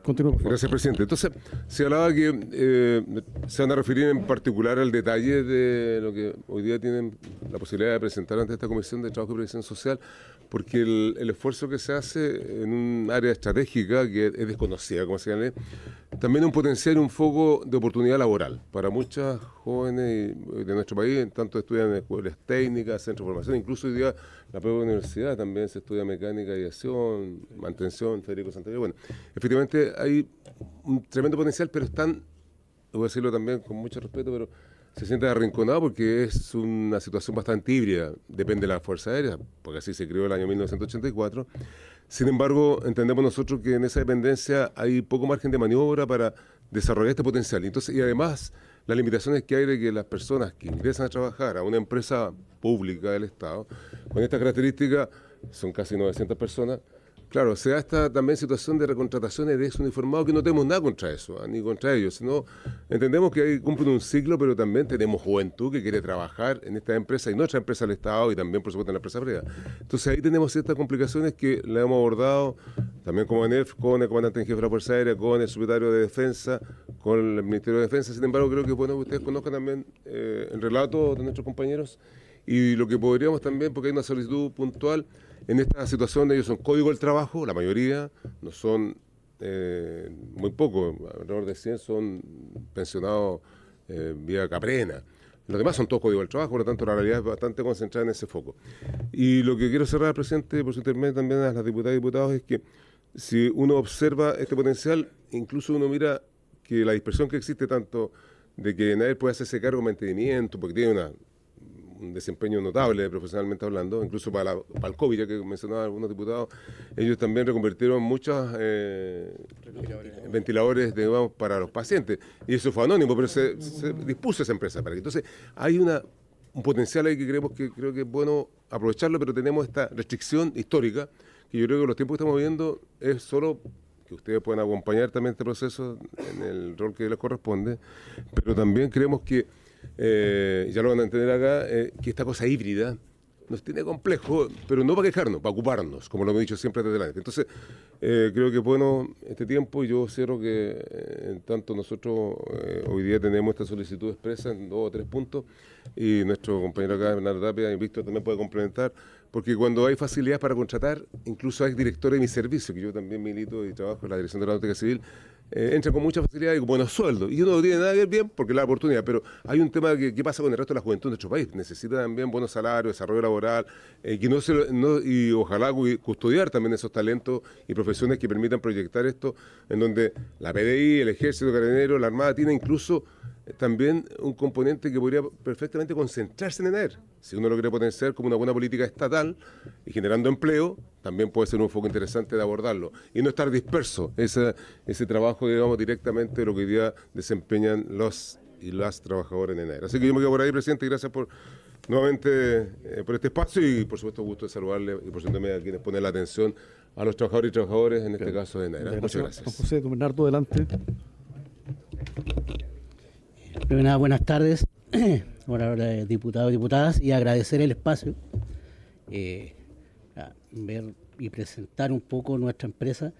Continúa, por favor. Gracias, presidente. Entonces, se hablaba que se van a referir en particular al detalle de lo que hoy día tienen la posibilidad de presentar ante esta Comisión de Trabajo y Previsión Social, porque el esfuerzo que se hace en un área estratégica que es desconocida, como se llama, también un potencial y un foco de oportunidad laboral para muchas jóvenes de nuestro país, tanto estudian en escuelas técnicas, centros de formación, incluso hoy día la propia universidad también se estudia mecánica y aviación, mantención, Federico Santana. Bueno, efectivamente hay un tremendo potencial, pero están, voy a decirlo también con mucho respeto, pero se siente arrinconado porque es una situación bastante híbrida, depende de la Fuerza Aérea, porque así se creó el año 1984. Sin embargo, entendemos nosotros que en esa dependencia hay poco margen de maniobra para desarrollar este potencial. Entonces, y además, las limitaciones que hay de que las personas que ingresan a trabajar a una empresa pública del Estado, con estas características, son casi 900 personas. Claro, se da esta también situación de recontrataciones de desuniformados que no tenemos nada contra eso, ni contra ellos, sino entendemos que ahí cumplen un ciclo, pero también tenemos juventud que quiere trabajar en esta empresa y nuestra empresa del Estado y también, por supuesto, en la empresa privada. Entonces ahí tenemos ciertas complicaciones que le hemos abordado también como ANEF, con el comandante en jefe de la Fuerza Aérea, con el secretario de Defensa, con el Ministerio de Defensa. Sin embargo, creo que es bueno que ustedes conozcan también el relato de nuestros compañeros y lo que podríamos también, porque hay una solicitud puntual. En esta situación ellos son código del trabajo, la mayoría, no son muy pocos, alrededor de 100 son pensionados vía Caprena. Los demás son todos código del trabajo, por lo tanto la realidad es bastante concentrada en ese foco. Y lo que quiero cerrar, presidente, por su intermedio también a las diputadas y diputados, es que si uno observa este potencial, incluso uno mira que la dispersión que existe tanto de que NAER puede hacerse cargo de mantenimiento, porque tiene un desempeño notable profesionalmente hablando, incluso para el COVID, ya que mencionaban algunos diputados, ellos también reconvirtieron muchos ventiladores digamos, para los pacientes, y eso fue anónimo, pero se dispuso esa empresa para que. Entonces, hay un potencial ahí que creo que es bueno aprovecharlo, pero tenemos esta restricción histórica, que yo creo que los tiempos que estamos viviendo es solo que ustedes puedan acompañar también este proceso en el rol que les corresponde, pero también creemos que ya lo van a entender acá, que esta cosa híbrida nos tiene complejo, pero no para quejarnos, para ocuparnos, como lo hemos dicho siempre desde delante. Entonces, creo que es bueno este tiempo y yo cierro que en tanto nosotros hoy día tenemos esta solicitud expresa en 2 o 3 puntos y nuestro compañero acá, Bernardo Tapia, y Víctor también puede complementar, porque cuando hay facilidades para contratar, incluso hay directores de mi servicio, que yo también milito y trabajo en la Dirección de la Náutica Civil, entran con mucha facilidad y con buenos sueldos. Y uno no tiene nada que ver bien porque es la oportunidad. Pero hay un tema que ¿qué pasa con el resto de la juventud de nuestro país? Necesita también buenos salarios, desarrollo laboral, y ojalá custodiar también esos talentos y profesiones que permitan proyectar esto, en donde la PDI, el Ejército, Carabineros, la Armada tiene incluso también un componente que podría perfectamente concentrarse en ENAER. Si uno lo quiere potenciar como una buena política estatal y generando empleo, también puede ser un foco interesante de abordarlo. Y no estar disperso, ese trabajo, digamos, directamente de lo que hoy día desempeñan los y las trabajadoras en ENAER. Así que yo me quedo por ahí, presidente, y gracias nuevamente por este espacio y, por supuesto, gusto de saludarle y por supuesto a quienes ponen la atención a los trabajadores y trabajadoras, en este caso de ENAER. Muchas gracias. Juan José, don Bernardo, adelante. Primero nada, buenas tardes, buenas diputados y diputadas, y agradecer el espacio, a ver y presentar un poco nuestra empresa.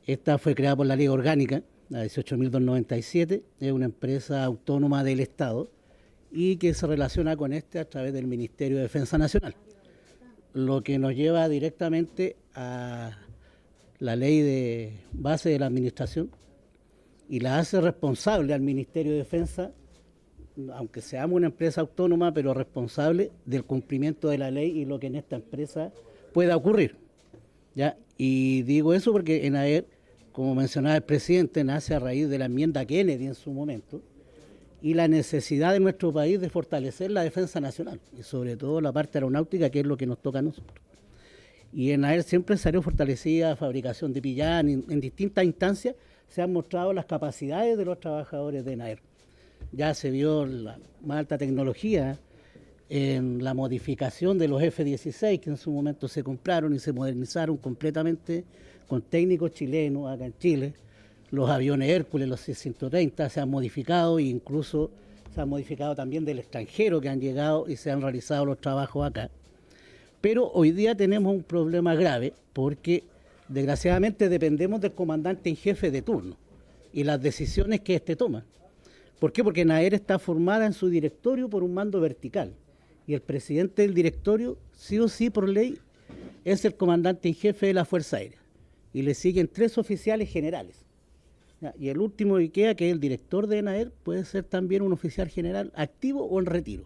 Esta fue creada por la Ley Orgánica, la 18.297, es una empresa autónoma del Estado y que se relaciona con a través del Ministerio de Defensa Nacional, lo que nos lleva directamente a la ley de base de la administración y la hace responsable al Ministerio de Defensa, aunque seamos una empresa autónoma, pero responsable del cumplimiento de la ley y lo que en esta empresa pueda ocurrir, ¿ya? Y digo eso porque ENAER, como mencionaba el presidente, nace a raíz de la enmienda Kennedy en su momento y la necesidad de nuestro país de fortalecer la defensa nacional y sobre todo la parte aeronáutica, que es lo que nos toca a nosotros. Y ENAER siempre salió fortalecida, fabricación de pillán, en distintas instancias se han mostrado las capacidades de los trabajadores de ENAER. Ya se vio la más alta tecnología en la modificación de los F-16 que en su momento se compraron y se modernizaron completamente con técnicos chilenos acá en Chile. Los aviones Hércules, los C-130 se han modificado e incluso se han modificado también del extranjero que han llegado y se han realizado los trabajos acá. Pero hoy día tenemos un problema grave porque desgraciadamente dependemos del comandante en jefe de turno y las decisiones que éste toma. ¿Por qué? Porque ENAER está formada en su directorio por un mando vertical y el presidente del directorio, sí o sí por ley, es el comandante en jefe de la Fuerza Aérea y le siguen 3 oficiales generales. Y el último que queda, que es el director de ENAER, puede ser también un oficial general activo o en retiro.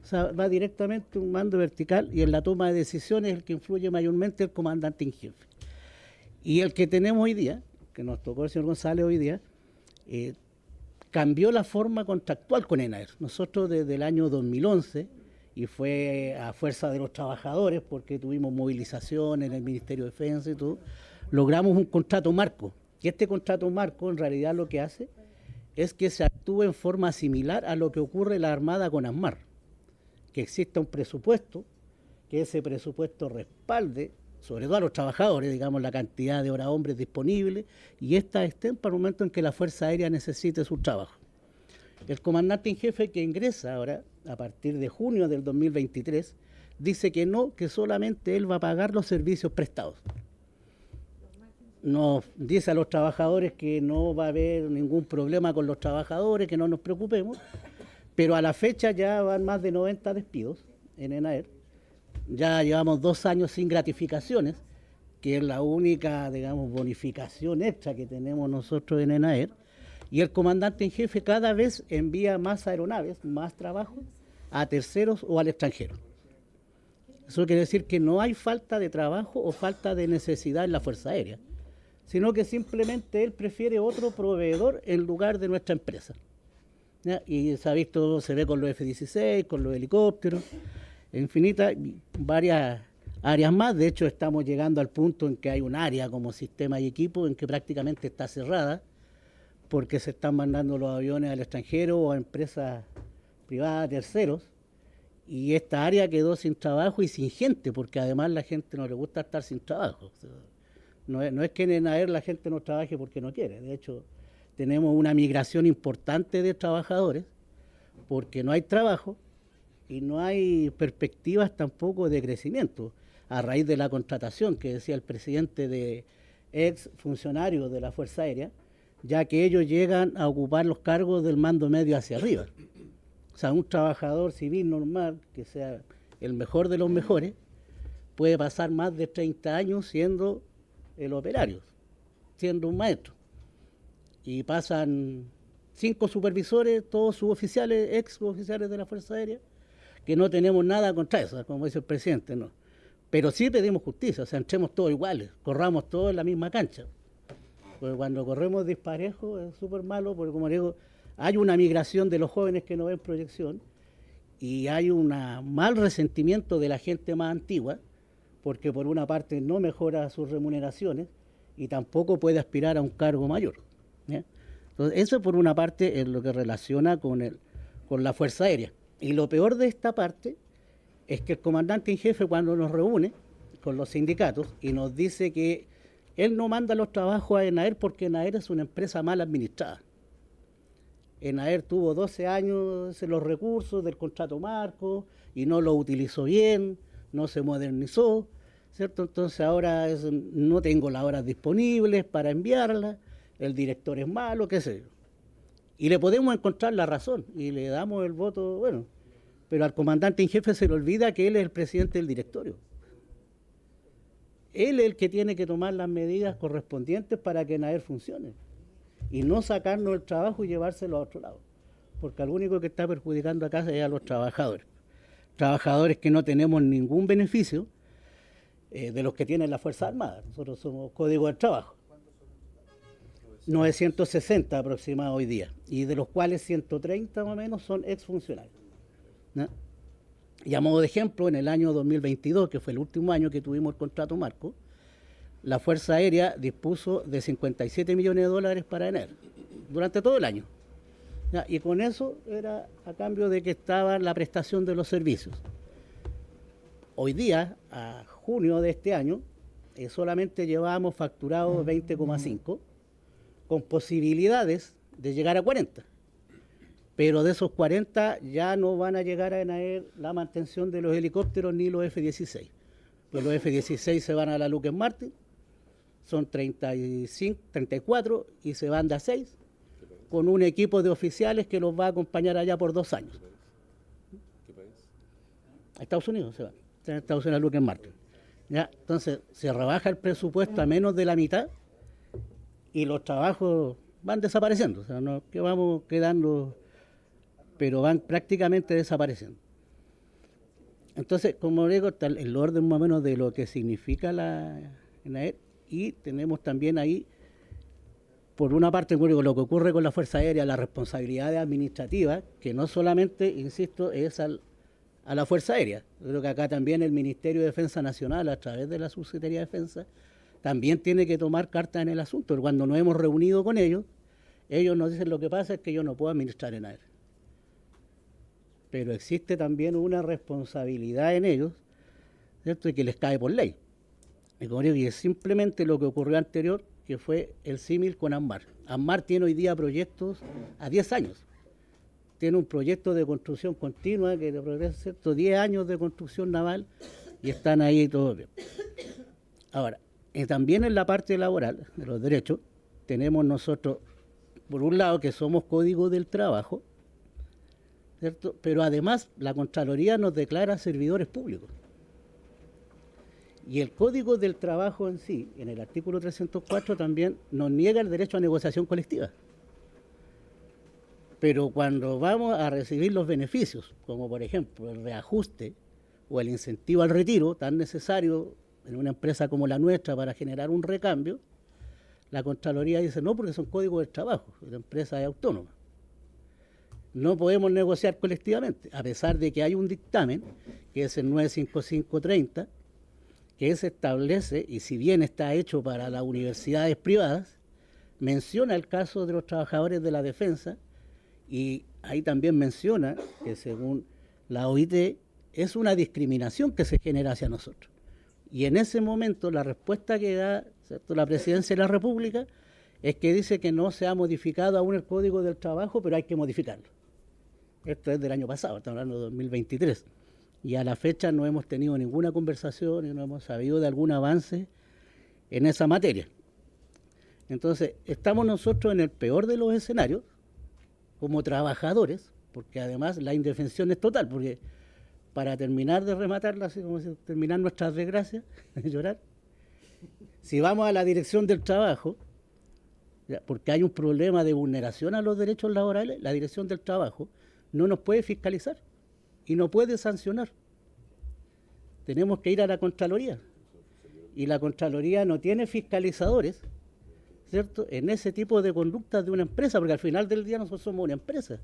O sea, va directamente un mando vertical y en la toma de decisiones el que influye mayormente el comandante en jefe. Y el que tenemos hoy día, que nos tocó el señor González hoy día, cambió la forma contractual con ENAER. Nosotros desde el año 2011, y fue a fuerza de los trabajadores, porque tuvimos movilización en el Ministerio de Defensa y todo, logramos un contrato marco. Y este contrato marco en realidad lo que hace es que se actúe en forma similar a lo que ocurre en la Armada con ASMAR, que exista un presupuesto, que ese presupuesto respalde sobre todo a los trabajadores, digamos, la cantidad de horas hombres disponibles, y estas estén para el momento en que la Fuerza Aérea necesite su trabajo. El comandante en jefe que ingresa ahora, a partir de junio del 2023, dice que no, que solamente él va a pagar los servicios prestados. Nos dice a los trabajadores que no va a haber ningún problema con los trabajadores, que no nos preocupemos, pero a la fecha ya van más de 90 despidos en ENAER. Ya llevamos 2 años sin gratificaciones, que es la única, digamos, bonificación extra que tenemos nosotros en ENAER, y el comandante en jefe cada vez envía más aeronaves, más trabajo, a terceros o al extranjero. Eso quiere decir que no hay falta de trabajo o falta de necesidad en la Fuerza Aérea, sino que simplemente él prefiere otro proveedor en lugar de nuestra empresa. ¿Ya? Y se ha visto, se ve con los F-16, con los helicópteros, infinitas, varias áreas más. De hecho, estamos llegando al punto en que hay un área como sistema y equipo en que prácticamente está cerrada porque se están mandando los aviones al extranjero o a empresas privadas, terceros, y esta área quedó sin trabajo y sin gente, porque además la gente no le gusta estar sin trabajo. O sea, no es que en ENAER la gente no trabaje porque no quiere. De hecho, tenemos una migración importante de trabajadores porque no hay trabajo y no hay perspectivas tampoco de crecimiento a raíz de la contratación que decía el presidente de ex funcionarios de la Fuerza Aérea, ya que ellos llegan a ocupar los cargos del mando medio hacia arriba. O sea, un trabajador civil normal, que sea el mejor de los mejores, puede pasar más de 30 años siendo el operario, siendo un maestro. y pasan 5 supervisores, todos suboficiales, ex suboficiales de la Fuerza Aérea, que no tenemos nada contra eso, como dice el presidente, no. Pero sí pedimos justicia, o sea, entremos todos iguales, corramos todos en la misma cancha. Porque cuando corremos disparejo es súper malo, porque como digo, hay una migración de los jóvenes que no ven proyección y hay un mal resentimiento de la gente más antigua, porque por una parte no mejora sus remuneraciones y tampoco puede aspirar a un cargo mayor, ¿ya? Entonces, eso por una parte es lo que relaciona con la Fuerza Aérea. Y lo peor de esta parte es que el comandante en jefe, cuando nos reúne con los sindicatos y nos dice que él no manda los trabajos a ENAER porque ENAER es una empresa mal administrada. ENAER tuvo 12 años en los recursos del contrato marco y no lo utilizó bien, no se modernizó, ¿cierto? Entonces ahora no tengo las horas disponibles para enviarlas, el director es malo, qué sé yo. Y le podemos encontrar la razón y le damos el voto, bueno, pero al comandante en jefe se le olvida que él es el presidente del directorio. Él es el que tiene que tomar las medidas correspondientes para que ENAER funcione y no sacarnos el trabajo y llevárselo a otro lado, porque al único que está perjudicando acá es a los trabajadores. Trabajadores que no tenemos ningún beneficio de los que tienen la Fuerza Armada. Nosotros somos Código del Trabajo. 960 aproximados hoy día, y de los cuales 130 más o menos son exfuncionarios, ¿no? Y a modo de ejemplo, en el año 2022, que fue el último año que tuvimos el contrato marco, la Fuerza Aérea dispuso de 57 millones de dólares para ENAER, durante todo el año. ¿Ya? Y con eso era a cambio de que estaba la prestación de los servicios. Hoy día, a junio de este año, solamente llevábamos facturado 20,5, con posibilidades de llegar a 40. Pero de esos 40 ya no van a llegar a ENAER la mantención de los helicópteros ni los F-16. Pues los F-16 se van a la Lockheed Martin, son 34 y se van de a 6, con un equipo de oficiales que los va a acompañar allá por 2 años. ¿Qué país? A Estados Unidos se van, en Estados Unidos a Lockheed Martin. ¿Ya? Entonces se rebaja el presupuesto a menos de la mitad y los trabajos van desapareciendo, o sea, no que vamos quedando, pero van prácticamente desapareciendo. Entonces, como digo, está el orden más o menos de lo que significa la ENAER, y tenemos también ahí, por una parte, lo que ocurre con la Fuerza Aérea, las responsabilidades administrativas, que no solamente, insisto, es a la Fuerza Aérea. Yo creo que acá también el Ministerio de Defensa Nacional, a través de la Subsecretaría de Defensa, también tiene que tomar cartas en el asunto. Cuando nos hemos reunido con ellos, ellos nos dicen: lo que pasa es que yo no puedo administrar ENAER. Pero existe también una responsabilidad en ellos, ¿cierto?, y que les cae por ley. Y como digo, y es simplemente lo que ocurrió anterior, que fue el símil con ANMAR. ANMAR tiene hoy día proyectos a 10 años. Tiene un proyecto de construcción continua que progresa, ¿cierto?, 10 años de construcción naval, y están ahí todo bien. Ahora, también en la parte laboral, de los derechos, tenemos nosotros, por un lado, que somos Código del Trabajo, ¿cierto?, pero además la Contraloría nos declara servidores públicos. Y el Código del Trabajo en sí, en el artículo 304, también nos niega el derecho a negociación colectiva. Pero cuando vamos a recibir los beneficios, como por ejemplo el reajuste o el incentivo al retiro, tan necesario en una empresa como la nuestra para generar un recambio, la Contraloría dice: no, porque son códigos del trabajo, la empresa es autónoma. No podemos negociar colectivamente, a pesar de que hay un dictamen, que es el 95530, que se establece, y si bien está hecho para las universidades privadas, menciona el caso de los trabajadores de la defensa, y ahí también menciona que según la OIT es una discriminación que se genera hacia nosotros. Y en ese momento la respuesta que da, ¿cierto?, la Presidencia de la República es que dice que no se ha modificado aún el Código del Trabajo, pero hay que modificarlo. Esto es del año pasado, estamos hablando de 2023. Y a la fecha no hemos tenido ninguna conversación y no hemos sabido de algún avance en esa materia. Entonces, estamos nosotros en el peor de los escenarios, como trabajadores, porque además la indefensión es total, porque para terminar de rematarla, así como terminar nuestras desgracias, llorar, si vamos a la dirección del trabajo, porque hay un problema de vulneración a los derechos laborales, la Dirección del Trabajo no nos puede fiscalizar y no puede sancionar. Tenemos que ir a la Contraloría. Y la Contraloría no tiene fiscalizadores, ¿cierto?, en ese tipo de conductas de una empresa, porque al final del día nosotros somos una empresa.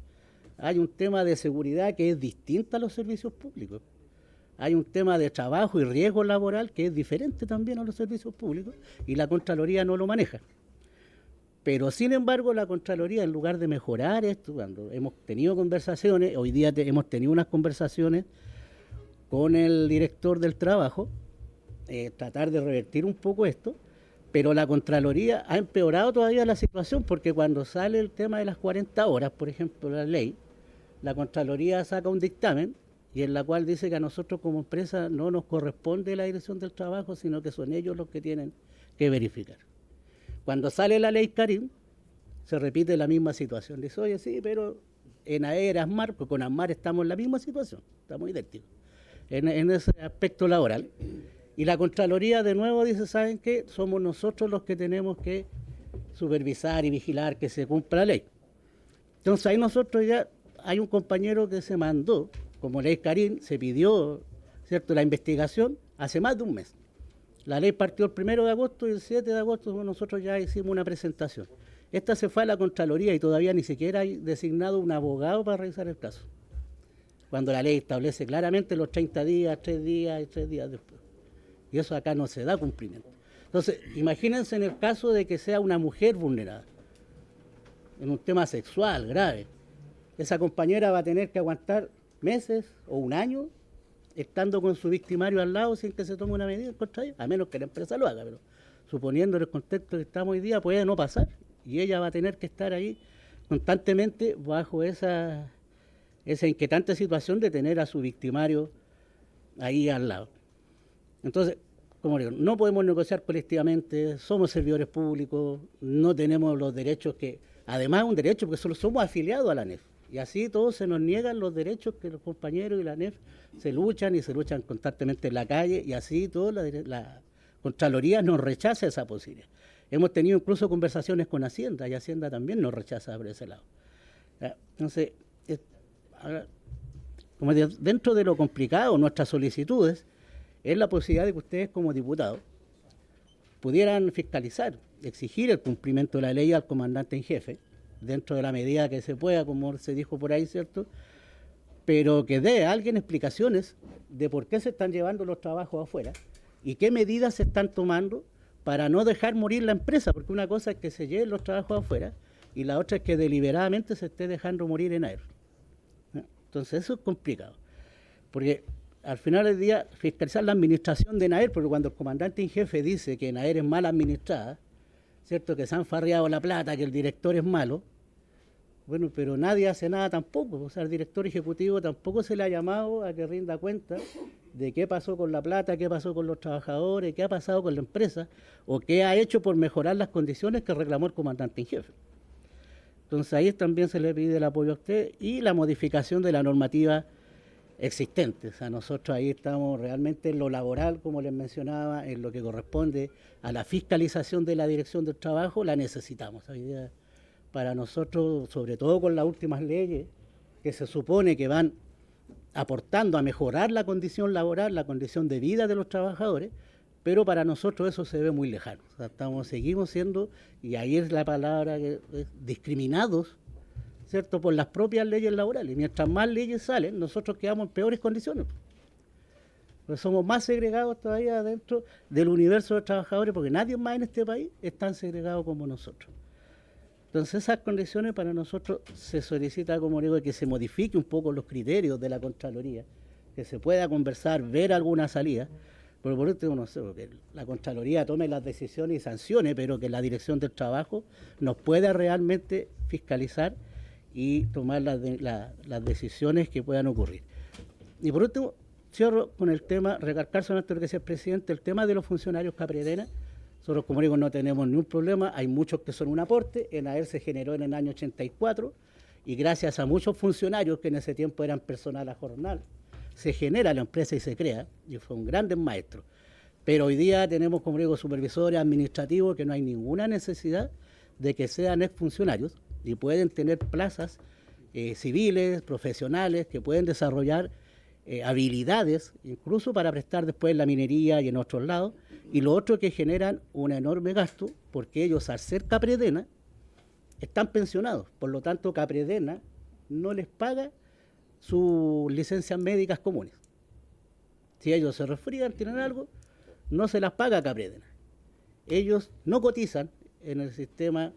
Hay un tema de seguridad que es distinto a los servicios públicos. Hay un tema de trabajo y riesgo laboral que es diferente también a los servicios públicos y la Contraloría no lo maneja. Pero sin embargo la Contraloría, en lugar de mejorar esto, cuando hemos tenido conversaciones, hoy día hemos tenido unas conversaciones con el director del trabajo, tratar de revertir un poco esto, pero la Contraloría ha empeorado todavía la situación, porque cuando sale el tema de las 40 horas, por ejemplo, la ley, la Contraloría saca un dictamen y en la cual dice que a nosotros como empresa no nos corresponde la Dirección del Trabajo, sino que son ellos los que tienen que verificar. Cuando sale la ley Karim, se repite la misma situación. Dice, oye, sí, pero en AER, ASMAR, porque con ASMAR estamos en la misma situación, estamos idénticos en ese aspecto laboral. Y la Contraloría de nuevo dice, ¿saben qué? Somos nosotros los que tenemos que supervisar y vigilar que se cumpla la ley. Entonces ahí nosotros ya, hay un compañero que se mandó, como ley Karim, se pidió, ¿cierto?, la investigación hace más de un mes. La ley partió el 1 de agosto y el 7 de agosto nosotros ya hicimos una presentación. Esta se fue a la Contraloría y todavía ni siquiera hay designado un abogado para revisar el caso. Cuando la ley establece claramente los 30 días, 3 días y 3 días después. Y eso acá no se da cumplimiento. Entonces, imagínense en el caso de que sea una mujer vulnerada, en un tema sexual grave. Esa compañera va a tener que aguantar meses o un año estando con su victimario al lado sin que se tome una medida contra ella, a menos que la empresa lo haga, pero suponiendo en el contexto que estamos hoy día puede no pasar y ella va a tener que estar ahí constantemente bajo esa inquietante situación de tener a su victimario ahí al lado. Entonces, como digo, no podemos negociar colectivamente, somos servidores públicos, no tenemos los derechos que, además un derecho porque solo somos afiliados a la ANEF, y así todos se nos niegan los derechos que los compañeros y la ANEF se luchan constantemente en la calle, y así toda la Contraloría nos rechaza esa posibilidad. Hemos tenido incluso conversaciones con Hacienda, y Hacienda también nos rechaza por ese lado. Entonces, como digo, dentro de lo complicado, nuestras solicitudes es la posibilidad de que ustedes como diputados pudieran fiscalizar, exigir el cumplimiento de la ley al comandante en jefe, dentro de la medida que se pueda, como se dijo por ahí, ¿cierto? Pero que dé a alguien explicaciones de por qué se están llevando los trabajos afuera y qué medidas se están tomando para no dejar morir la empresa, porque una cosa es que se lleven los trabajos afuera y la otra es que deliberadamente se esté dejando morir en AER. Entonces eso es complicado, porque al final del día fiscalizar la administración de NAER, porque cuando el comandante en jefe dice que NAER es mal administrada, ¿cierto?, que se han farreado la plata, que el director es malo, bueno, pero nadie hace nada tampoco. O sea, el director ejecutivo tampoco se le ha llamado a que rinda cuenta de qué pasó con la plata, qué pasó con los trabajadores, qué ha pasado con la empresa, o qué ha hecho por mejorar las condiciones que reclamó el comandante en jefe. Entonces ahí también se le pide el apoyo a usted y la modificación de la normativa existente. O sea, nosotros ahí estamos realmente en lo laboral, como les mencionaba, en lo que corresponde a la fiscalización de la Dirección del Trabajo, la necesitamos. Hoy día, para nosotros, sobre todo con las últimas leyes, que se supone que van aportando a mejorar la condición laboral, la condición de vida de los trabajadores, pero para nosotros eso se ve muy lejano. O sea, seguimos siendo, y ahí es la palabra, discriminados, ¿cierto?, por las propias leyes laborales. Mientras más leyes salen, nosotros quedamos en peores condiciones. Pues somos más segregados todavía dentro del universo de trabajadores, porque nadie más en este país es tan segregado como nosotros. Entonces esas condiciones para nosotros se solicita, como digo, que se modifique un poco los criterios de la Contraloría, que se pueda conversar, ver alguna salida, pero por último, no sé, que la Contraloría tome las decisiones y sancione, pero que la Dirección del Trabajo nos pueda realmente fiscalizar y tomar las decisiones que puedan ocurrir. Y por último, cierro con el tema, recalcar solamente lo que decía el presidente, el tema de los funcionarios Capredena. Nosotros, como digo, no tenemos ningún problema, hay muchos que son un aporte, en AER se generó en el año 84 y gracias a muchos funcionarios que en ese tiempo eran personal a jornal, se genera la empresa y se crea, y fue un gran maestro. Pero hoy día tenemos, como digo, supervisores administrativos que no hay ninguna necesidad de que sean exfuncionarios y pueden tener plazas civiles, profesionales, que pueden desarrollar habilidades, incluso para prestar después en la minería y en otros lados, y lo otro que generan un enorme gasto, porque ellos al ser Capredena están pensionados, por lo tanto Capredena no les paga sus licencias médicas comunes. Si ellos se resfrían, tienen algo, no se las paga Capredena. Ellos no cotizan en el sistema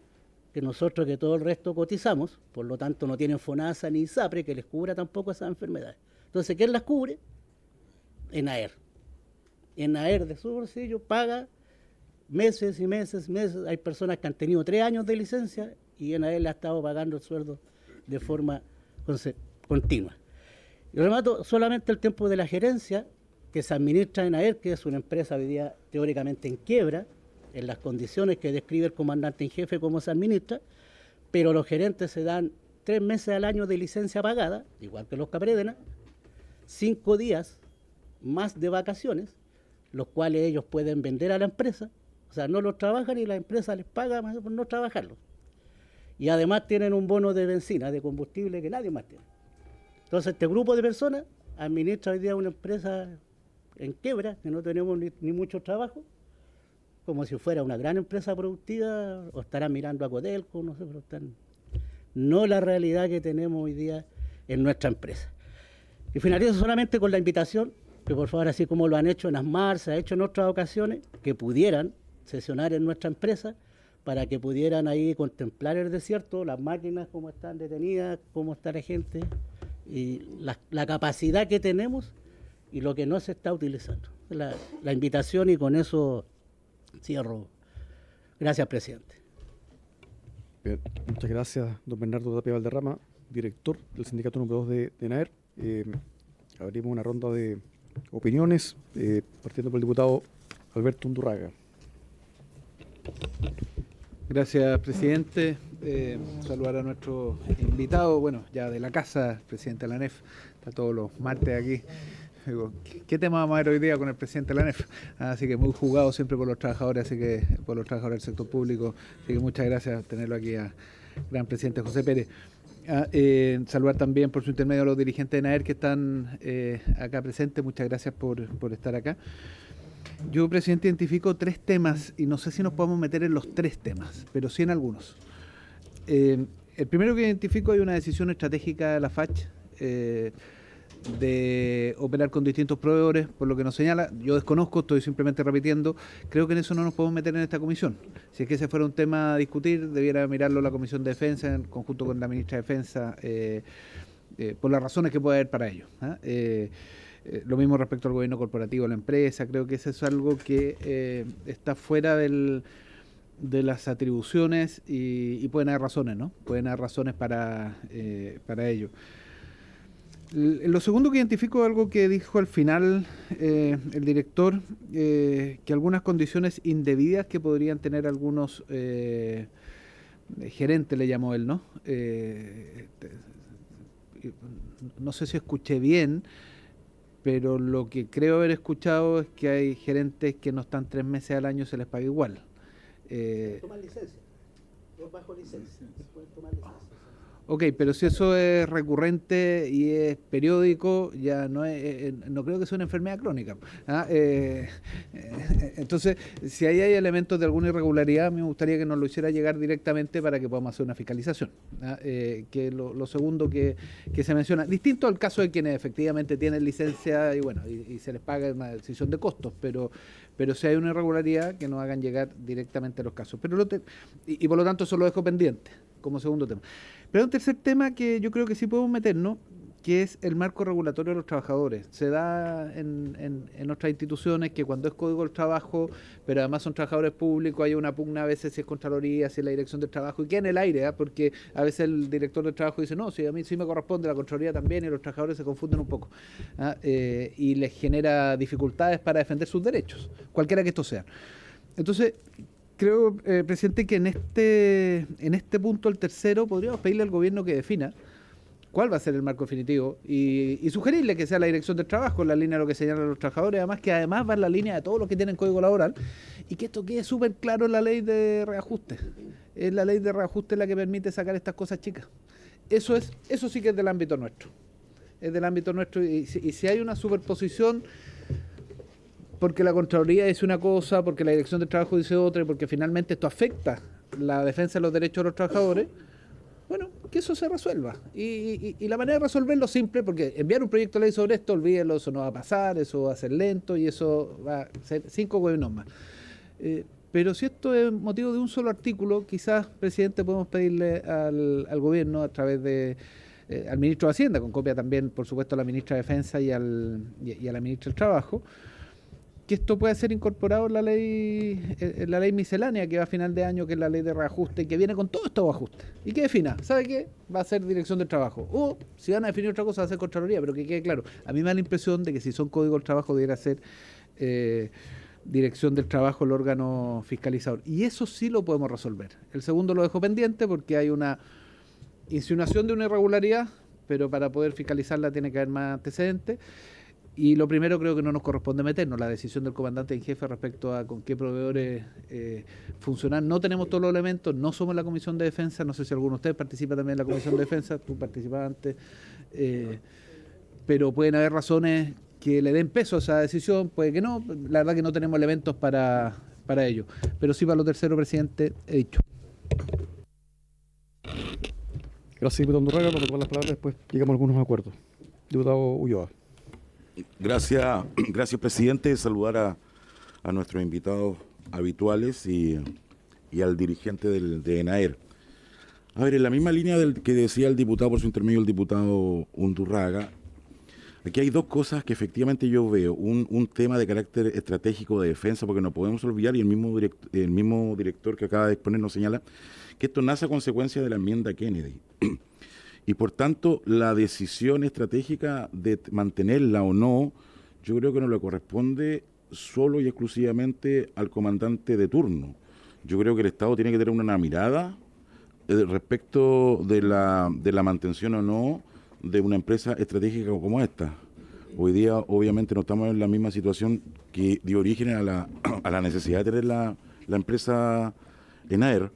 que nosotros, que todo el resto cotizamos, por lo tanto no tienen FONASA ni ISAPRE que les cubra tampoco esas enfermedades. Entonces, ¿quién las cubre? ENAER. ENAER de su bolsillo paga meses y meses, meses. Hay personas que han tenido 3 años de licencia y ENAER le ha estado pagando el sueldo de forma continua. Y remato solamente el tiempo de la gerencia que se administra ENAER, que es una empresa hoy día teóricamente en quiebra, en las condiciones que describe el comandante en jefe cómo se administra, pero los gerentes se dan 3 meses al año de licencia pagada, igual que los Capredena, 5 días más de vacaciones, los cuales ellos pueden vender a la empresa, o sea, no los trabajan y la empresa les paga por no trabajarlos. Y además tienen un bono de benzina, de combustible, que nadie más tiene. Entonces, este grupo de personas administra hoy día una empresa en quiebra, que no tenemos ni mucho trabajo, como si fuera una gran empresa productiva, o estarán mirando a Codelco, no sé, pero están... No la realidad que tenemos hoy día en nuestra empresa. Y finalizo solamente con la invitación, que por favor, así como lo han hecho en ASMAR, se ha hecho en otras ocasiones, que pudieran sesionar en nuestra empresa, para que pudieran ahí contemplar el desierto, las máquinas cómo están detenidas, cómo está la gente, y la capacidad que tenemos y lo que no se está utilizando. La invitación, y con eso cierro. Gracias, presidente. Bien, muchas gracias, don Bernardo Tapia Valderrama, director del sindicato número 2 de ENAER. Abrimos una ronda de opiniones, partiendo por el diputado Alberto Undurraga. Gracias, presidente. Saludar a nuestro invitado, bueno, ya de la casa, presidente de la ANEF, está todos los martes aquí. Digo, ¿qué tema vamos a ver hoy día con el presidente de la ANEF? Así que muy jugado siempre por los trabajadores, así que por los trabajadores del sector público. Así que muchas gracias por tenerlo aquí a gran presidente José Pérez. Saludar también por su intermedio a los dirigentes de ENAER que están acá presentes. Muchas gracias por estar acá. Yo, presidente, identifico 3 temas y no sé si nos podemos meter en los 3 temas, pero sí en algunos. El primero que identifico, hay una decisión estratégica de la FACH de operar con distintos proveedores, por lo que nos señala. Yo desconozco, estoy simplemente repitiendo. Creo que en eso no nos podemos meter en esta comisión. Si es que ese fuera un tema a discutir, debiera mirarlo la Comisión de Defensa en conjunto con la ministra de Defensa, por las razones que puede haber para ello. Lo mismo respecto al gobierno corporativo de la empresa. Creo que eso es algo que está fuera de las atribuciones y pueden haber razones, ¿no? Pueden haber razones para ello. Lo segundo que identifico es algo que dijo al final el director, que algunas condiciones indebidas que podrían tener algunos gerentes, le llamó él, ¿no? No sé si escuché bien, pero lo que creo haber escuchado es que hay gerentes que no están 3 meses al año, se les paga igual. Tomar licencia, es bajo licencia, pueden tomar licencia. Ok, pero si eso es recurrente y es periódico, ya no creo que sea una enfermedad crónica. Entonces, si ahí hay elementos de alguna irregularidad, me gustaría que nos lo hiciera llegar directamente para que podamos hacer una fiscalización. Que lo segundo que se menciona, distinto al caso de quienes efectivamente tienen licencia y bueno, y se les paga una decisión de costos, pero si hay una irregularidad, que nos hagan llegar directamente a los casos. Pero y por lo tanto eso lo dejo pendiente como segundo tema. Pero un tercer tema que yo creo que sí podemos meternos, que es el marco regulatorio de los trabajadores. Se da en otras instituciones que cuando es código del trabajo, pero además son trabajadores públicos, hay una pugna a veces si es Contraloría, si es la Dirección del Trabajo, y queda en el aire, porque a veces el director del trabajo dice, no, si a mí sí me corresponde, la Contraloría también, y los trabajadores se confunden un poco. Y les genera dificultades para defender sus derechos, cualquiera que esto sea. Entonces, creo, presidente, que en este punto, el tercero, podríamos pedirle al gobierno que defina cuál va a ser el marco definitivo y sugerirle que sea la Dirección del Trabajo, en la línea de lo que señalan los trabajadores, además que además va en la línea de todos los que tienen código laboral, y que esto quede súper claro en la ley de reajuste. es la ley de reajuste la que permite sacar estas cosas chicas. Eso sí que es del ámbito nuestro. Es del ámbito nuestro y si hay una superposición porque la Contraloría dice una cosa, porque la Dirección del Trabajo dice otra y porque finalmente esto afecta la defensa de los derechos de los trabajadores, bueno, que eso se resuelva. Y la manera de resolverlo simple, porque enviar un proyecto de ley sobre esto, olvídelo, eso no va a pasar, eso va a ser lento y eso va a ser 5 gobiernos más. Pero si esto es motivo de un solo artículo, quizás, presidente, podemos pedirle al gobierno a través de al ministro de Hacienda, con copia también, por supuesto, a la ministra de Defensa y a la ministra del Trabajo, que esto pueda ser incorporado en la ley miscelánea que va a final de año, que es la ley de reajuste, y que viene con todos estos ajustes. Y que defina, ¿sabe qué? Va a ser Dirección del Trabajo. O, si van a definir otra cosa, va a ser Contraloría, pero que quede claro. A mí me da la impresión de que si son Código del Trabajo, debiera ser Dirección del Trabajo el órgano fiscalizador. Y eso sí lo podemos resolver. El segundo lo dejo pendiente porque hay una insinuación de una irregularidad, pero para poder fiscalizarla tiene que haber más antecedentes. Y lo primero creo que no nos corresponde meternos, la decisión del comandante en jefe respecto a con qué proveedores funcionar. No tenemos todos los elementos, no somos la Comisión de Defensa, no sé si alguno de ustedes participa también en la Comisión de Defensa, tú participabas antes, pero pueden haber razones que le den peso a esa decisión, puede que no, la verdad que no tenemos elementos para ello. Pero sí para lo tercero, presidente, he dicho. Gracias, diputado Undurraga. Para tomar las palabras, después llegamos a algunos acuerdos. Diputado Ulloa. Gracias, presidente. Saludar a nuestros invitados habituales y al dirigente de ENAER. A ver, en la misma línea que decía el diputado, por su intermedio, el diputado Undurraga, aquí hay dos cosas que efectivamente yo veo. Un tema de carácter estratégico de defensa, porque no podemos olvidar, y el mismo director que acaba de exponer nos señala, que esto nace a consecuencia de la enmienda Kennedy. Y por tanto, la decisión estratégica de mantenerla o no, yo creo que no le corresponde solo y exclusivamente al comandante de turno. Yo creo que el Estado tiene que tener una mirada respecto de la mantención o no de una empresa estratégica como esta. Hoy día, obviamente, no estamos en la misma situación que dio origen a la necesidad de tener la empresa ENAER,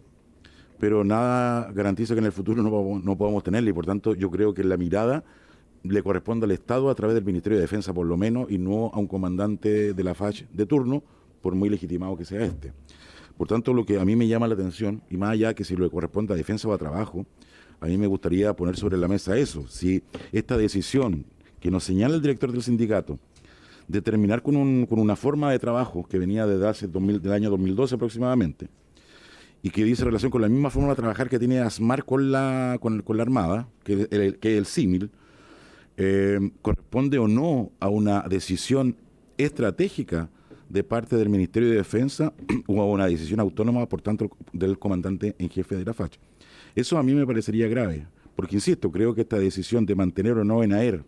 pero nada garantiza que en el futuro no podamos tenerla, y por tanto yo creo que la mirada le corresponde al Estado a través del Ministerio de Defensa por lo menos, y no a un comandante de la FACH de turno, por muy legitimado que sea este. Por tanto, lo que a mí me llama la atención, y más allá que si le corresponde a Defensa o a Trabajo, a mí me gustaría poner sobre la mesa eso. Si esta decisión que nos señala el director del sindicato de terminar con una forma de trabajo que venía desde hace del año 2012 aproximadamente, y que dice relación con la misma forma de trabajar que tiene ASMAR con la Armada, que es el símil, corresponde o no a una decisión estratégica de parte del Ministerio de Defensa o a una decisión autónoma, por tanto, del comandante en jefe de la FACH. Eso a mí me parecería grave, porque insisto, creo que esta decisión de mantener o no ENAER,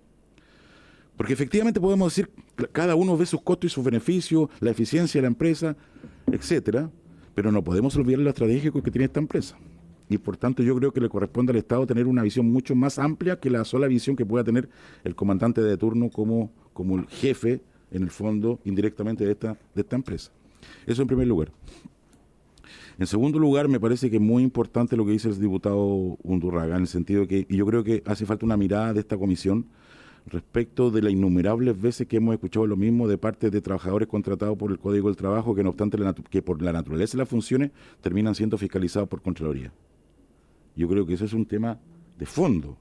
porque efectivamente podemos decir, cada uno ve sus costos y sus beneficios, la eficiencia de la empresa, etcétera, pero no podemos olvidar lo estratégico que tiene esta empresa. Y por tanto yo creo que le corresponde al Estado tener una visión mucho más amplia que la sola visión que pueda tener el comandante de turno como el jefe, en el fondo, indirectamente de esta empresa. Eso en primer lugar. En segundo lugar, me parece que es muy importante lo que dice el diputado Undurraga, en el sentido de que, y yo creo que hace falta una mirada de esta comisión respecto de las innumerables veces que hemos escuchado lo mismo de parte de trabajadores contratados por el Código del Trabajo, que no obstante que por la naturaleza de las funciones terminan siendo fiscalizados por Contraloría. Yo creo que eso es un tema de fondo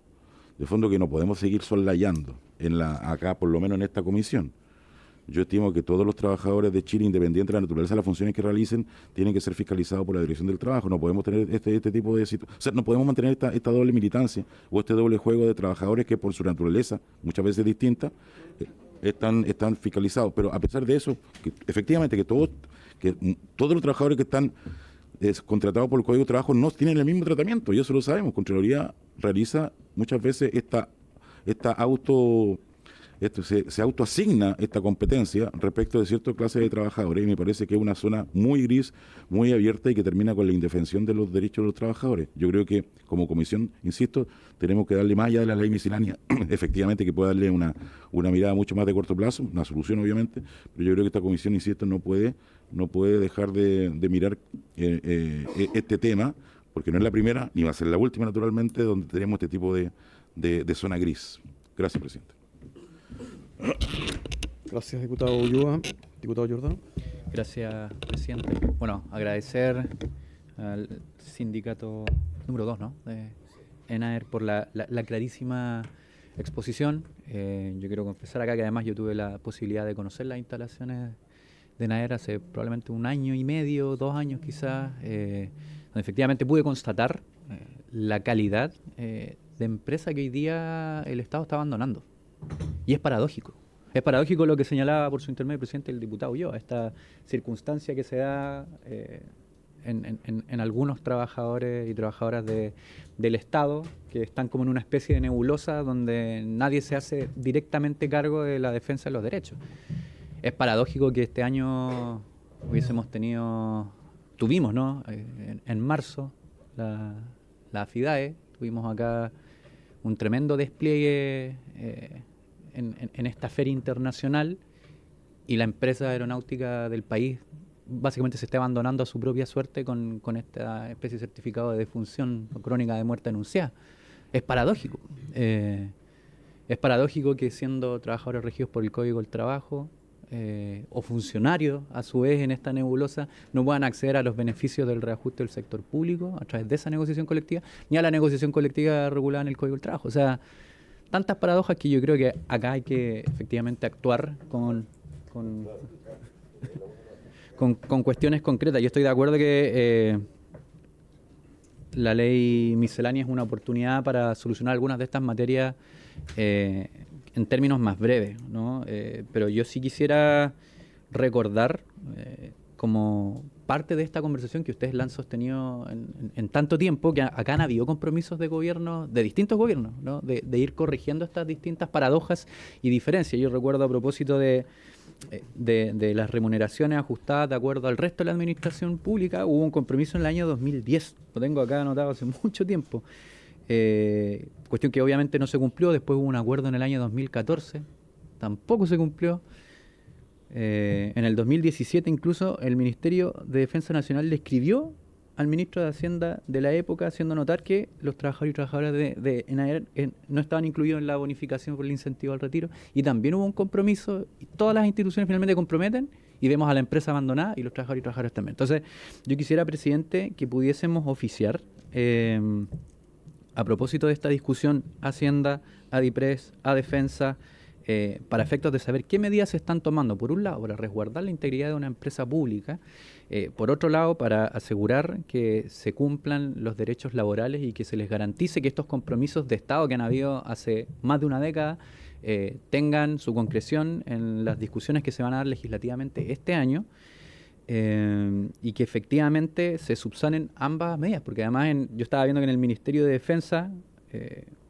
que no podemos seguir soslayando acá, por lo menos en esta comisión. Yo estimo que todos los trabajadores de Chile, independiente de la naturaleza de las funciones que realicen, tienen que ser fiscalizados por la Dirección del Trabajo. No podemos tener este tipo de situaciones. O sea, no podemos mantener esta doble militancia o este doble juego de trabajadores que por su naturaleza, muchas veces distinta, están fiscalizados. Pero a pesar de eso, que efectivamente que todos los trabajadores que están contratados por el Código de Trabajo no tienen el mismo tratamiento, y eso lo sabemos. Contraloría realiza muchas veces se autoasigna esta competencia respecto de ciertas clases de trabajadores, y me parece que es una zona muy gris, muy abierta, y que termina con la indefensión de los derechos de los trabajadores. Yo creo que como comisión, insisto, tenemos que darle más allá de la ley miscelánea, efectivamente, que puede darle una mirada mucho más de corto plazo, una solución obviamente, pero yo creo que esta comisión, insisto, no puede dejar de mirar este tema porque no es la primera, ni va a ser la última, naturalmente, donde tenemos este tipo de zona gris. Gracias, presidente. Gracias, diputado Ulloa. Diputado Giordano. Gracias, presidente. Bueno, agradecer al sindicato número 2, ¿no?, de ENAER por la clarísima exposición. Yo quiero confesar acá que además yo tuve la posibilidad de conocer las instalaciones de ENAER hace probablemente 1 año y medio, 2 años quizás, donde efectivamente pude constatar la calidad de empresa que hoy día el Estado está abandonando. Y es paradójico. Es paradójico lo que señalaba por su intermedio, presidente, el diputado Ulloa, esta circunstancia que se da en algunos trabajadores y trabajadoras del Estado, que están como en una especie de nebulosa donde nadie se hace directamente cargo de la defensa de los derechos. Es paradójico que este año tuvimos, ¿no?, en marzo, la FIDAE, tuvimos acá un tremendo despliegue en esta feria internacional, y la empresa aeronáutica del país básicamente se está abandonando a su propia suerte con esta especie de certificado de defunción o crónica de muerte anunciada. Es paradójico. Es paradójico que, siendo trabajadores regidos por el Código del Trabajo o funcionarios, a su vez, en esta nebulosa, no puedan acceder a los beneficios del reajuste del sector público a través de esa negociación colectiva, ni a la negociación colectiva regulada en el Código del Trabajo. O sea, tantas paradojas que yo creo que acá hay que efectivamente actuar con cuestiones concretas. Yo estoy de acuerdo que la ley miscelánea es una oportunidad para solucionar algunas de estas materias en términos más breves, ¿no? Pero yo sí quisiera recordar, como parte de esta conversación que ustedes la han sostenido en tanto tiempo, que acá han habido compromisos de gobierno, de distintos gobiernos, ¿no?, de ir corrigiendo estas distintas paradojas y diferencias. Yo recuerdo, a propósito de las remuneraciones ajustadas de acuerdo al resto de la administración pública, hubo un compromiso en el año 2010, lo tengo acá anotado hace mucho tiempo, cuestión que obviamente no se cumplió. Después hubo un acuerdo en el año 2014, tampoco se cumplió. En el 2017 incluso el Ministerio de Defensa Nacional le escribió al ministro de Hacienda de la época, haciendo notar que los trabajadores y trabajadoras de ENAER no estaban incluidos en la bonificación por el incentivo al retiro, y también hubo un compromiso, y todas las instituciones finalmente comprometen, y vemos a la empresa abandonada y los trabajadores y trabajadoras también. Entonces, yo quisiera, presidente, que pudiésemos oficiar, a propósito de esta discusión, Hacienda, ADIPRES, ADEFENSA, para efectos de saber qué medidas se están tomando, por un lado, para resguardar la integridad de una empresa pública, por otro lado, para asegurar que se cumplan los derechos laborales y que se les garantice que estos compromisos de Estado que han habido hace más de una década tengan su concreción en las discusiones que se van a dar legislativamente este año, y que efectivamente se subsanen ambas medidas, porque además yo estaba viendo que en el Ministerio de Defensa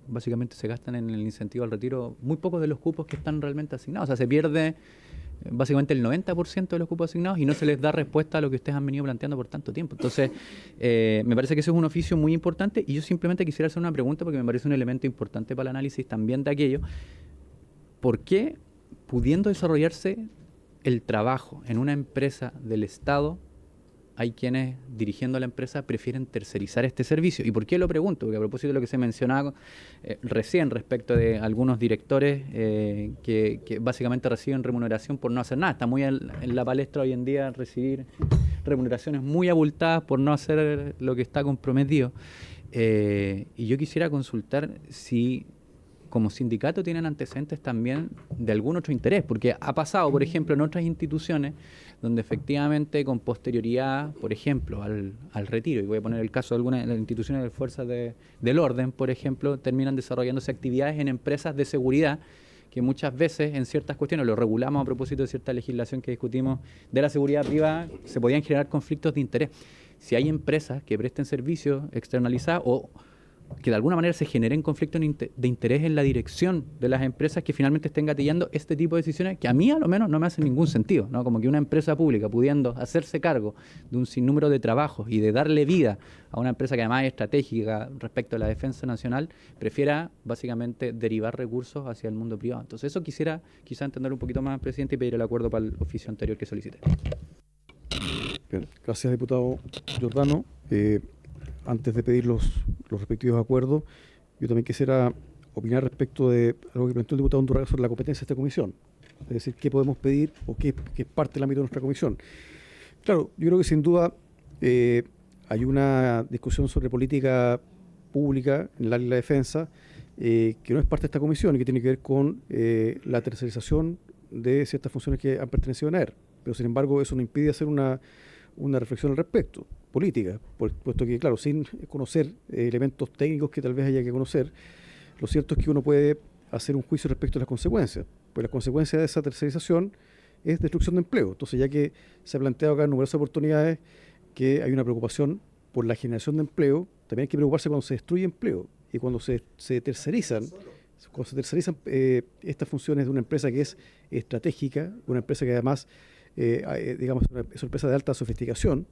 básicamente se gastan en el incentivo al retiro muy pocos de los cupos que están realmente asignados. O sea, se pierde básicamente el 90% de los cupos asignados y no se les da respuesta a lo que ustedes han venido planteando por tanto tiempo. Entonces, me parece que ese es un oficio muy importante, y yo simplemente quisiera hacer una pregunta porque me parece un elemento importante para el análisis también de aquello. ¿Por qué, pudiendo desarrollarse el trabajo en una empresa del Estado, hay quienes, dirigiendo la empresa, prefieren tercerizar este servicio? ¿Y por qué lo pregunto? Porque a propósito de lo que se mencionaba recién respecto de algunos directores que básicamente reciben remuneración por no hacer nada. Está muy en la palestra hoy en día recibir remuneraciones muy abultadas por no hacer lo que está comprometido. Y yo quisiera consultar si, como sindicato, tienen antecedentes también de algún otro interés, porque ha pasado, por ejemplo, en otras instituciones donde efectivamente con posterioridad, por ejemplo, al retiro, y voy a poner el caso de algunas de las instituciones de fuerzas del orden, por ejemplo, terminan desarrollándose actividades en empresas de seguridad que muchas veces en ciertas cuestiones, lo regulamos a propósito de cierta legislación que discutimos de la seguridad privada, se podían generar conflictos de interés. Si hay empresas que presten servicios externalizados o que de alguna manera se generen conflictos de interés en la dirección de las empresas que finalmente estén gatillando este tipo de decisiones, que a mí a lo menos no me hacen ningún sentido, ¿no? Como que una empresa pública, pudiendo hacerse cargo de un sinnúmero de trabajos y de darle vida a una empresa que además es estratégica respecto a la defensa nacional, prefiera básicamente derivar recursos hacia el mundo privado. Entonces eso quisiera quizá entender un poquito más, presidente, y pedir el acuerdo para el oficio anterior que solicité. Bien, gracias, diputado Giordano. antes de pedir los respectivos acuerdos, yo también quisiera opinar respecto de algo que planteó el diputado Undurraga sobre la competencia de esta comisión. Es decir, qué podemos pedir o qué es parte del ámbito de nuestra comisión. Claro, yo creo que sin duda hay una discusión sobre política pública en el área de la defensa que no es parte de esta comisión y que tiene que ver con la tercerización de ciertas funciones que han pertenecido a NAER. Pero sin embargo eso no impide hacer una reflexión al respecto, política, puesto que, claro, sin conocer elementos técnicos que tal vez haya que conocer, lo cierto es que uno puede hacer un juicio respecto a las consecuencias. Pues las consecuencias de esa tercerización es destrucción de empleo. Entonces, ya que se ha planteado acá en numerosas oportunidades que hay una preocupación por la generación de empleo, también hay que preocuparse cuando se destruye empleo y cuando se tercerizan. Cuando se tercerizan estas funciones de una empresa que es estratégica, una empresa que además, digamos, es una empresa de alta sofisticación,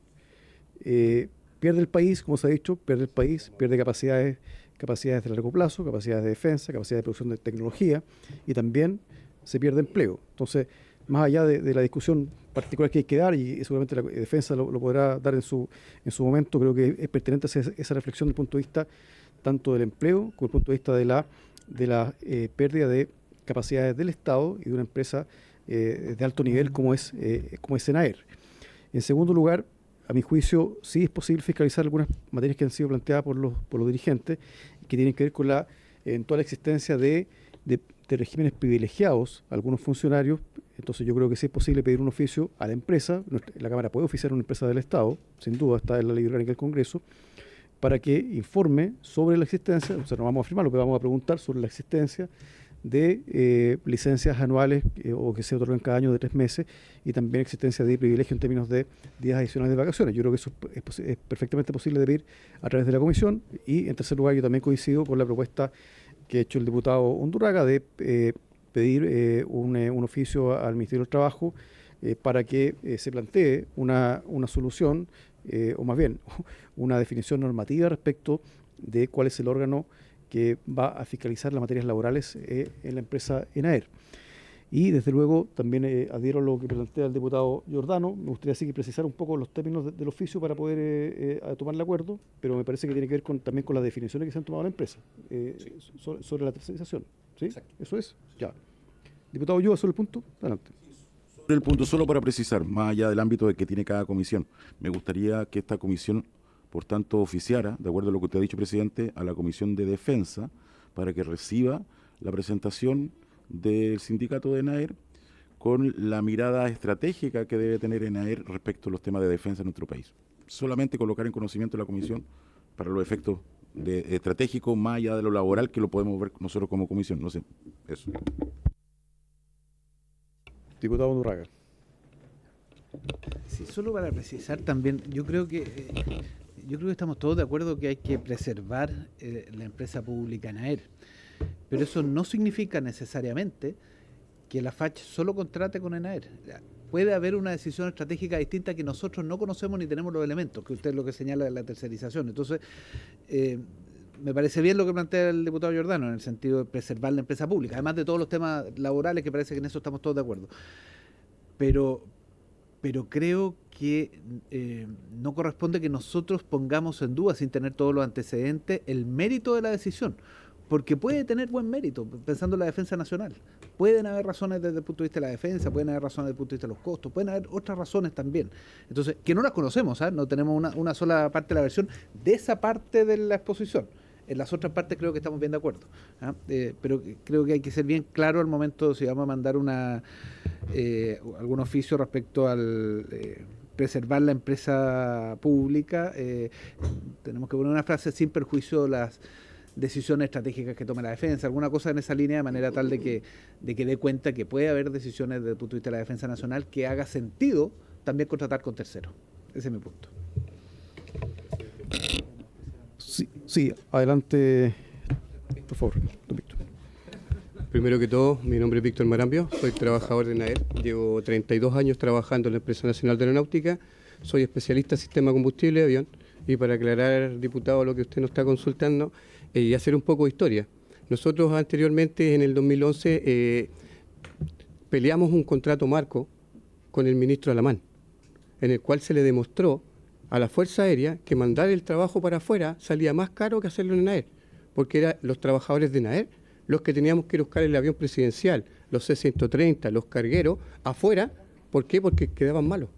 pierde el país, como se ha dicho, pierde capacidades de largo plazo, capacidades de defensa, capacidades de producción de tecnología y también se pierde empleo. Entonces, más allá de la discusión particular que hay que dar, y seguramente la defensa lo podrá dar en su momento, creo que es pertinente hacer esa reflexión desde el punto de vista tanto del empleo como desde el punto de vista de la pérdida de capacidades del Estado y de una empresa de alto nivel como es NAER. En segundo lugar, a mi juicio, sí es posible fiscalizar algunas materias que han sido planteadas por los dirigentes que tienen que ver con la eventual existencia de regímenes privilegiados a algunos funcionarios. Entonces yo creo que sí es posible pedir un oficio a la empresa. La Cámara puede oficiar a una empresa del Estado, sin duda está en la ley orgánica del Congreso, para que informe sobre la existencia, o sea, no vamos a afirmarlo, pero vamos a preguntar sobre la existencia de licencias anuales o que se otorgan cada año de 3 meses y también existencia de privilegio en términos de días adicionales de vacaciones. Yo creo que eso es perfectamente posible de pedir a través de la comisión. Y en tercer lugar, yo también coincido con la propuesta que ha hecho el diputado Undurraga de pedir un oficio al Ministerio del Trabajo para que se plantee una solución o más bien una definición normativa respecto de cuál es el órgano que va a fiscalizar las materias laborales en la empresa NAER. Y desde luego también adhiero a lo que plantea el diputado Giordano. Me gustaría sí que precisar un poco los términos del oficio para poder tomar el acuerdo, pero me parece que tiene que ver también con las definiciones que se han tomado en la empresa sobre la tercerización. ¿Sí? Eso es. Ya. Diputado Ulloa, sobre el punto. Adelante. Sobre el punto, solo para precisar, más allá del ámbito de que tiene cada comisión, me gustaría que esta comisión, por tanto, oficiara, de acuerdo a lo que usted ha dicho, presidente, a la Comisión de Defensa para que reciba la presentación del sindicato de NAER con la mirada estratégica que debe tener NAER respecto a los temas de defensa en nuestro país. Solamente colocar en conocimiento de la comisión para los efectos estratégicos, más allá de lo laboral, que lo podemos ver nosotros como comisión. No sé, eso. Diputado Undurraga. Sí, solo para precisar también, yo creo que estamos todos de acuerdo que hay que preservar la empresa pública NAER, pero eso no significa necesariamente que la FACH solo contrate con NAER. Puede haber una decisión estratégica distinta que nosotros no conocemos ni tenemos los elementos, que usted es lo que señala de la tercerización. Entonces, me parece bien lo que plantea el diputado Giordano en el sentido de preservar la empresa pública, además de todos los temas laborales, que parece que en eso estamos todos de acuerdo. Pero creo que no corresponde que nosotros pongamos en duda, sin tener todos los antecedentes, el mérito de la decisión, porque puede tener buen mérito, pensando en la defensa nacional. Pueden haber razones desde el punto de vista de la defensa, pueden haber razones desde el punto de vista de los costos, pueden haber otras razones también. Entonces, que no las conocemos, ¿eh? No tenemos una sola parte de la versión de esa parte de la exposición. En las otras partes creo que estamos bien de acuerdo, ¿eh? Pero creo que hay que ser bien claro al momento si vamos a mandar algún oficio respecto al preservar la empresa pública. Tenemos que poner una frase sin perjuicio de las decisiones estratégicas que tome la defensa, alguna cosa en esa línea, de manera tal de que dé cuenta que puede haber decisiones desde el punto de vista de la defensa nacional que haga sentido también contratar con terceros. Ese es mi punto. Sí, adelante, por favor, don Víctor. Primero que todo, mi nombre es Víctor Marambio, soy trabajador de NAER, llevo 32 años trabajando en la Empresa Nacional de Aeronáutica, soy especialista en sistema de combustible de avión, y para aclarar, diputado, lo que usted nos está consultando y hacer un poco de historia. Nosotros anteriormente, en el 2011, peleamos un contrato marco con el ministro Alamán, en el cual se le demostró a la Fuerza Aérea que mandar el trabajo para afuera salía más caro que hacerlo en ENAER, porque eran los trabajadores de ENAER los que teníamos que ir a buscar el avión presidencial, los C-130, los cargueros, afuera. ¿Por qué? Porque quedaban malos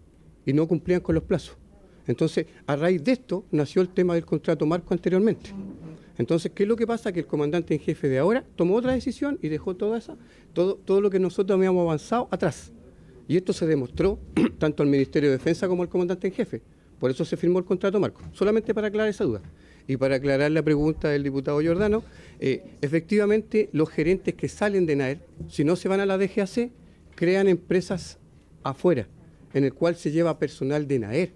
y no cumplían con los plazos. Entonces, a raíz de esto, nació el tema del contrato marco anteriormente. Entonces, ¿qué es lo que pasa? Que el comandante en jefe de ahora tomó otra decisión y dejó todo lo que nosotros habíamos avanzado atrás. Y esto se demostró tanto al Ministerio de Defensa como al comandante en jefe. Por eso se firmó el contrato marco, solamente para aclarar esa duda. Y para aclarar la pregunta del diputado Giordano, efectivamente los gerentes que salen de ENAER, si no se van a la DGAC, crean empresas afuera, en el cual se lleva personal de ENAER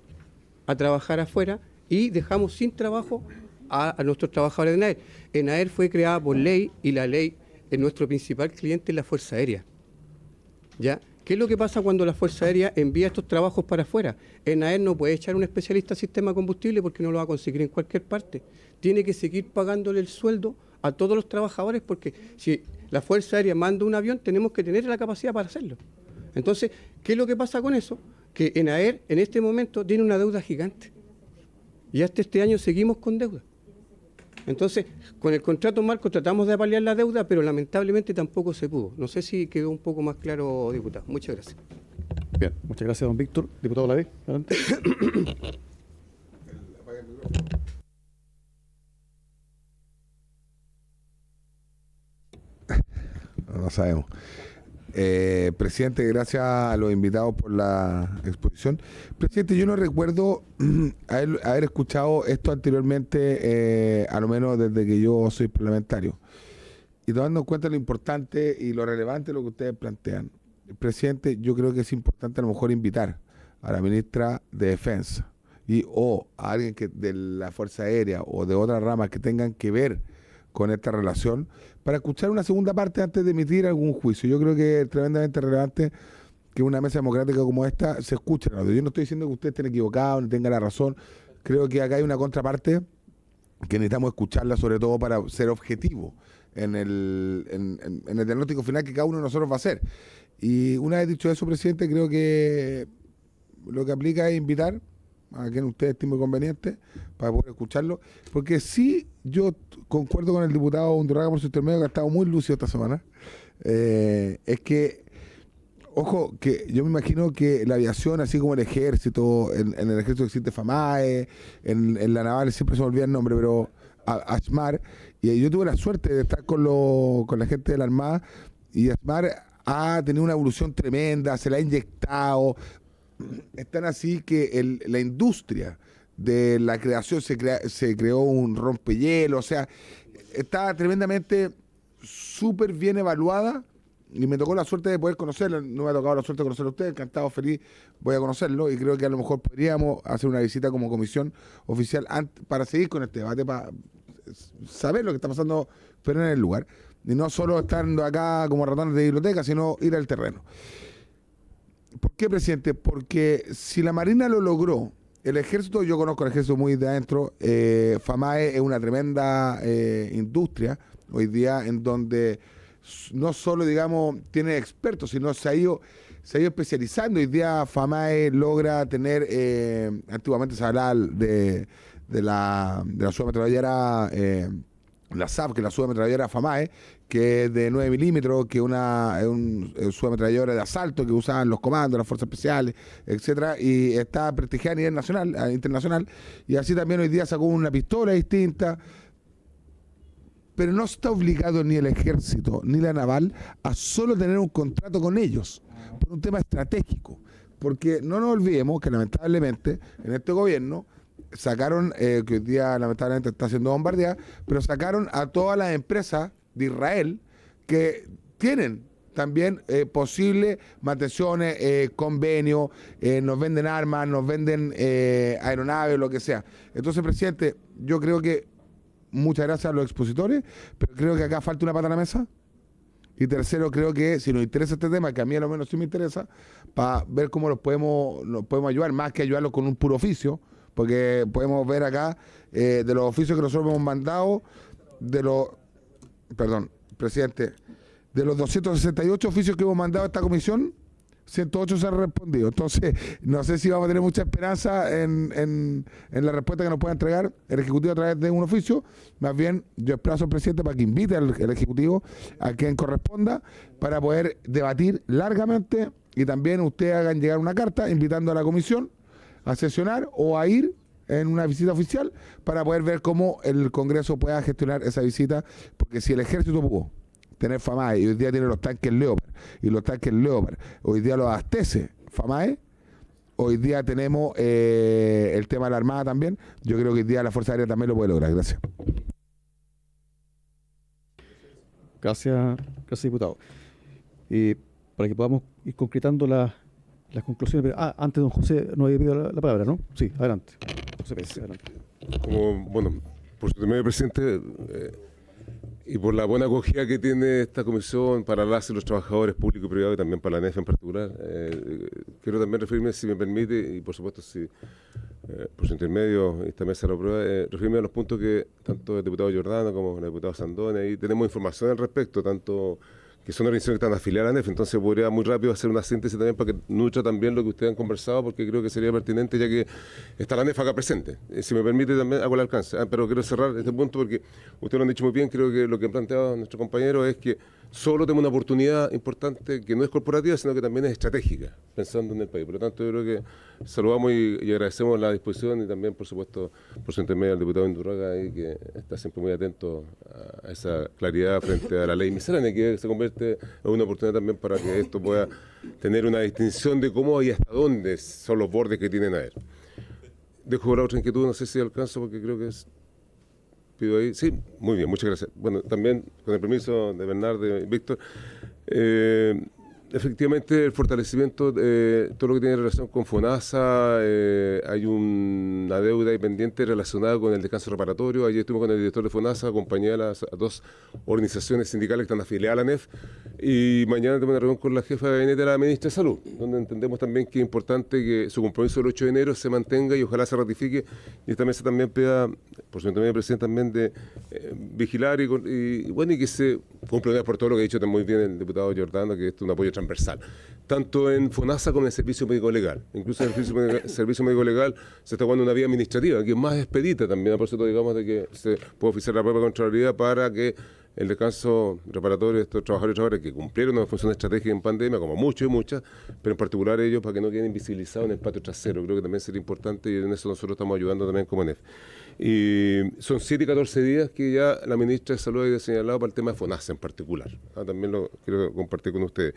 a trabajar afuera y dejamos sin trabajo a nuestros trabajadores de ENAER. ENAER fue creada por ley y la ley es nuestro principal cliente, es la Fuerza Aérea. ¿Ya? ¿Qué es lo que pasa cuando la Fuerza Aérea envía estos trabajos para afuera? ENAER no puede echar un especialista en sistema de combustible porque no lo va a conseguir en cualquier parte. Tiene que seguir pagándole el sueldo a todos los trabajadores porque si la Fuerza Aérea manda un avión, tenemos que tener la capacidad para hacerlo. Entonces, ¿qué es lo que pasa con eso? Que ENAER en este momento tiene una deuda gigante. Y hasta este año seguimos con deuda. Entonces, con el contrato marco tratamos de paliar la deuda, pero lamentablemente tampoco se pudo. No sé si quedó un poco más claro, diputado. Muchas gracias. Bien, muchas gracias, don Víctor. Diputado Lavé, adelante. No sabemos. Presidente, gracias a los invitados por la exposición. Presidente, yo no recuerdo haber escuchado esto anteriormente, a lo menos desde que yo soy parlamentario. Y tomando en cuenta lo importante y lo relevante de lo que ustedes plantean, presidente, yo creo que es importante a lo mejor invitar a la ministra de Defensa o a alguien de la Fuerza Aérea o de otras ramas que tengan que ver con esta relación, para escuchar una segunda parte antes de emitir algún juicio. Yo creo que es tremendamente relevante que una mesa democrática como esta se escuche. Yo no estoy diciendo que ustedes estén equivocados ni tengan la razón. Creo que acá hay una contraparte que necesitamos escucharla, sobre todo para ser objetivo en el diagnóstico final que cada uno de nosotros va a hacer. Y una vez dicho eso, presidente, creo que lo que aplica es invitar a quien usted estime conveniente para poder escucharlo, porque sí, yo concuerdo con el diputado Undurraga por su intermedio, que ha estado muy lúcido esta semana. Es que, ojo, que yo me imagino que la aviación, así como el ejército, en el ejército existe FAMAE, en la naval siempre se me olvida el nombre, pero ASMAR, y yo tuve la suerte de estar con la gente de la Armada, y ASMAR ha tenido una evolución tremenda, se la ha inyectado. Están así que la industria de la creación se creó un rompehielo, o sea, está tremendamente súper bien evaluada y me tocó la suerte de poder conocerla. No me ha tocado la suerte de conocerlo a usted, encantado, feliz, voy a conocerlo y creo que a lo mejor podríamos hacer una visita como comisión oficial para seguir con este debate, para saber lo que está pasando pero en el lugar y no solo estando acá como ratones de biblioteca, sino ir al terreno. ¿Por qué, presidente? Porque si la Marina lo logró, el Ejército, yo conozco el Ejército muy de adentro, FAMAE es una tremenda industria hoy día en donde no solo, digamos, tiene expertos, sino se ha ido especializando. Hoy día FAMAE logra tener, antiguamente se hablaba de la subametralladora, la SAF, que es la subametralladora FAMAE, que es de 9 milímetros, que es una subametralladora de asalto que usan los comandos, las fuerzas especiales, etcétera, y está prestigiada a nivel nacional, internacional, y así también hoy día sacó una pistola distinta, pero no está obligado ni el ejército ni la naval a solo tener un contrato con ellos, por un tema estratégico, porque no nos olvidemos que lamentablemente en este gobierno sacaron, que hoy día lamentablemente está siendo bombardeada, pero sacaron a todas las empresas de Israel que tienen también posibles mantenciones, convenios, nos venden armas, nos venden aeronaves, lo que sea. Entonces, presidente, yo creo que muchas gracias a los expositores, pero creo que acá falta una pata en la mesa. Y tercero, creo que si nos interesa este tema, que a mí a lo menos sí me interesa, para ver cómo nos podemos ayudar, más que ayudarlos con un puro oficio, porque podemos ver acá de los oficios que nosotros hemos mandado, presidente, de los 268 oficios que hemos mandado a esta comisión, 108 se han respondido. Entonces, no sé si vamos a tener mucha esperanza en la respuesta que nos pueda entregar el Ejecutivo a través de un oficio. Más bien, yo expreso al presidente para que invite al Ejecutivo a quien corresponda para poder debatir largamente y también ustedes hagan llegar una carta invitando a la comisión a sesionar o a ir en una visita oficial para poder ver cómo el Congreso pueda gestionar esa visita, porque si el Ejército pudo tener FAMAE y hoy día tiene los tanques Leopard y los tanques Leopard hoy día los abastece FAMAE, hoy día tenemos el tema de la Armada también, yo creo que hoy día la Fuerza Aérea también lo puede lograr. Gracias. Gracias, diputado. Para que podamos ir concretando las conclusiones. Antes don José no había pedido la palabra, ¿no? Sí, adelante. José Pérez, adelante. Como, bueno, por su intermedio, presidente, y por la buena acogida que tiene esta comisión para las y los trabajadores públicos y privados y también para la ANEF en particular, quiero también referirme, si me permite, y por supuesto si por su intermedio esta mesa lo aprueba, referirme a los puntos que tanto el diputado Giordano como el diputado Sandone, ahí tenemos información al respecto, tanto que son organizaciones que están afiliadas a la ANEF, entonces podría muy rápido hacer una síntesis también para que nutra también lo que ustedes han conversado, porque creo que sería pertinente ya que está la ANEF acá presente. Si me permite también hago el alcance, pero quiero cerrar este punto porque ustedes lo han dicho muy bien, creo que lo que han planteado nuestro compañero es que solo tenemos una oportunidad importante que no es corporativa, sino que también es estratégica, pensando en el país. Por lo tanto, yo creo que saludamos y agradecemos la disposición y también, por supuesto, por su intermedio al diputado Indurraga, ahí, que está siempre muy atento a esa claridad frente a la ley miscelánea, que se convierte en una oportunidad también para que esto pueda tener una distinción de cómo y hasta dónde son los bordes que tienen a ver. Dejo la otra inquietud, no sé si alcanzo, porque creo que es... Pido ahí. Sí, muy bien, muchas gracias. Bueno, también, con el permiso de Bernardo y Víctor, efectivamente el fortalecimiento, todo lo que tiene relación con FONASA, hay una deuda pendiente relacionada con el descanso reparatorio. Ayer estuvimos con el director de FONASA, acompañé a dos organizaciones sindicales que están afiliadas a la ANEF, y mañana tengo una reunión con la jefa de gabinete de la ministra de Salud, donde entendemos también que es importante que su compromiso del 8 de enero se mantenga y ojalá se ratifique, y esta mesa también pida, por su intermedio presidente, también de vigilar y que se cumpla por todo lo que ha dicho muy bien el diputado Giordano, que esto es un apoyo transversal, tanto en FONASA como en el servicio médico legal. Incluso en el servicio médico legal se está jugando una vía administrativa, que es más expedita también, a propósito, digamos, de que se puede oficiar la propia Contraloría para que el descanso reparatorio de estos trabajadores y trabajadoras que cumplieron una función estratégica en pandemia, como muchos y muchas, pero en particular ellos, para que no queden invisibilizados en el patio trasero. Creo que también sería importante y en eso nosotros estamos ayudando también como ANEF. Y son 7 y 14 días que ya la ministra de Salud ha señalado para el tema de FONASA en particular. También lo quiero compartir con ustedes.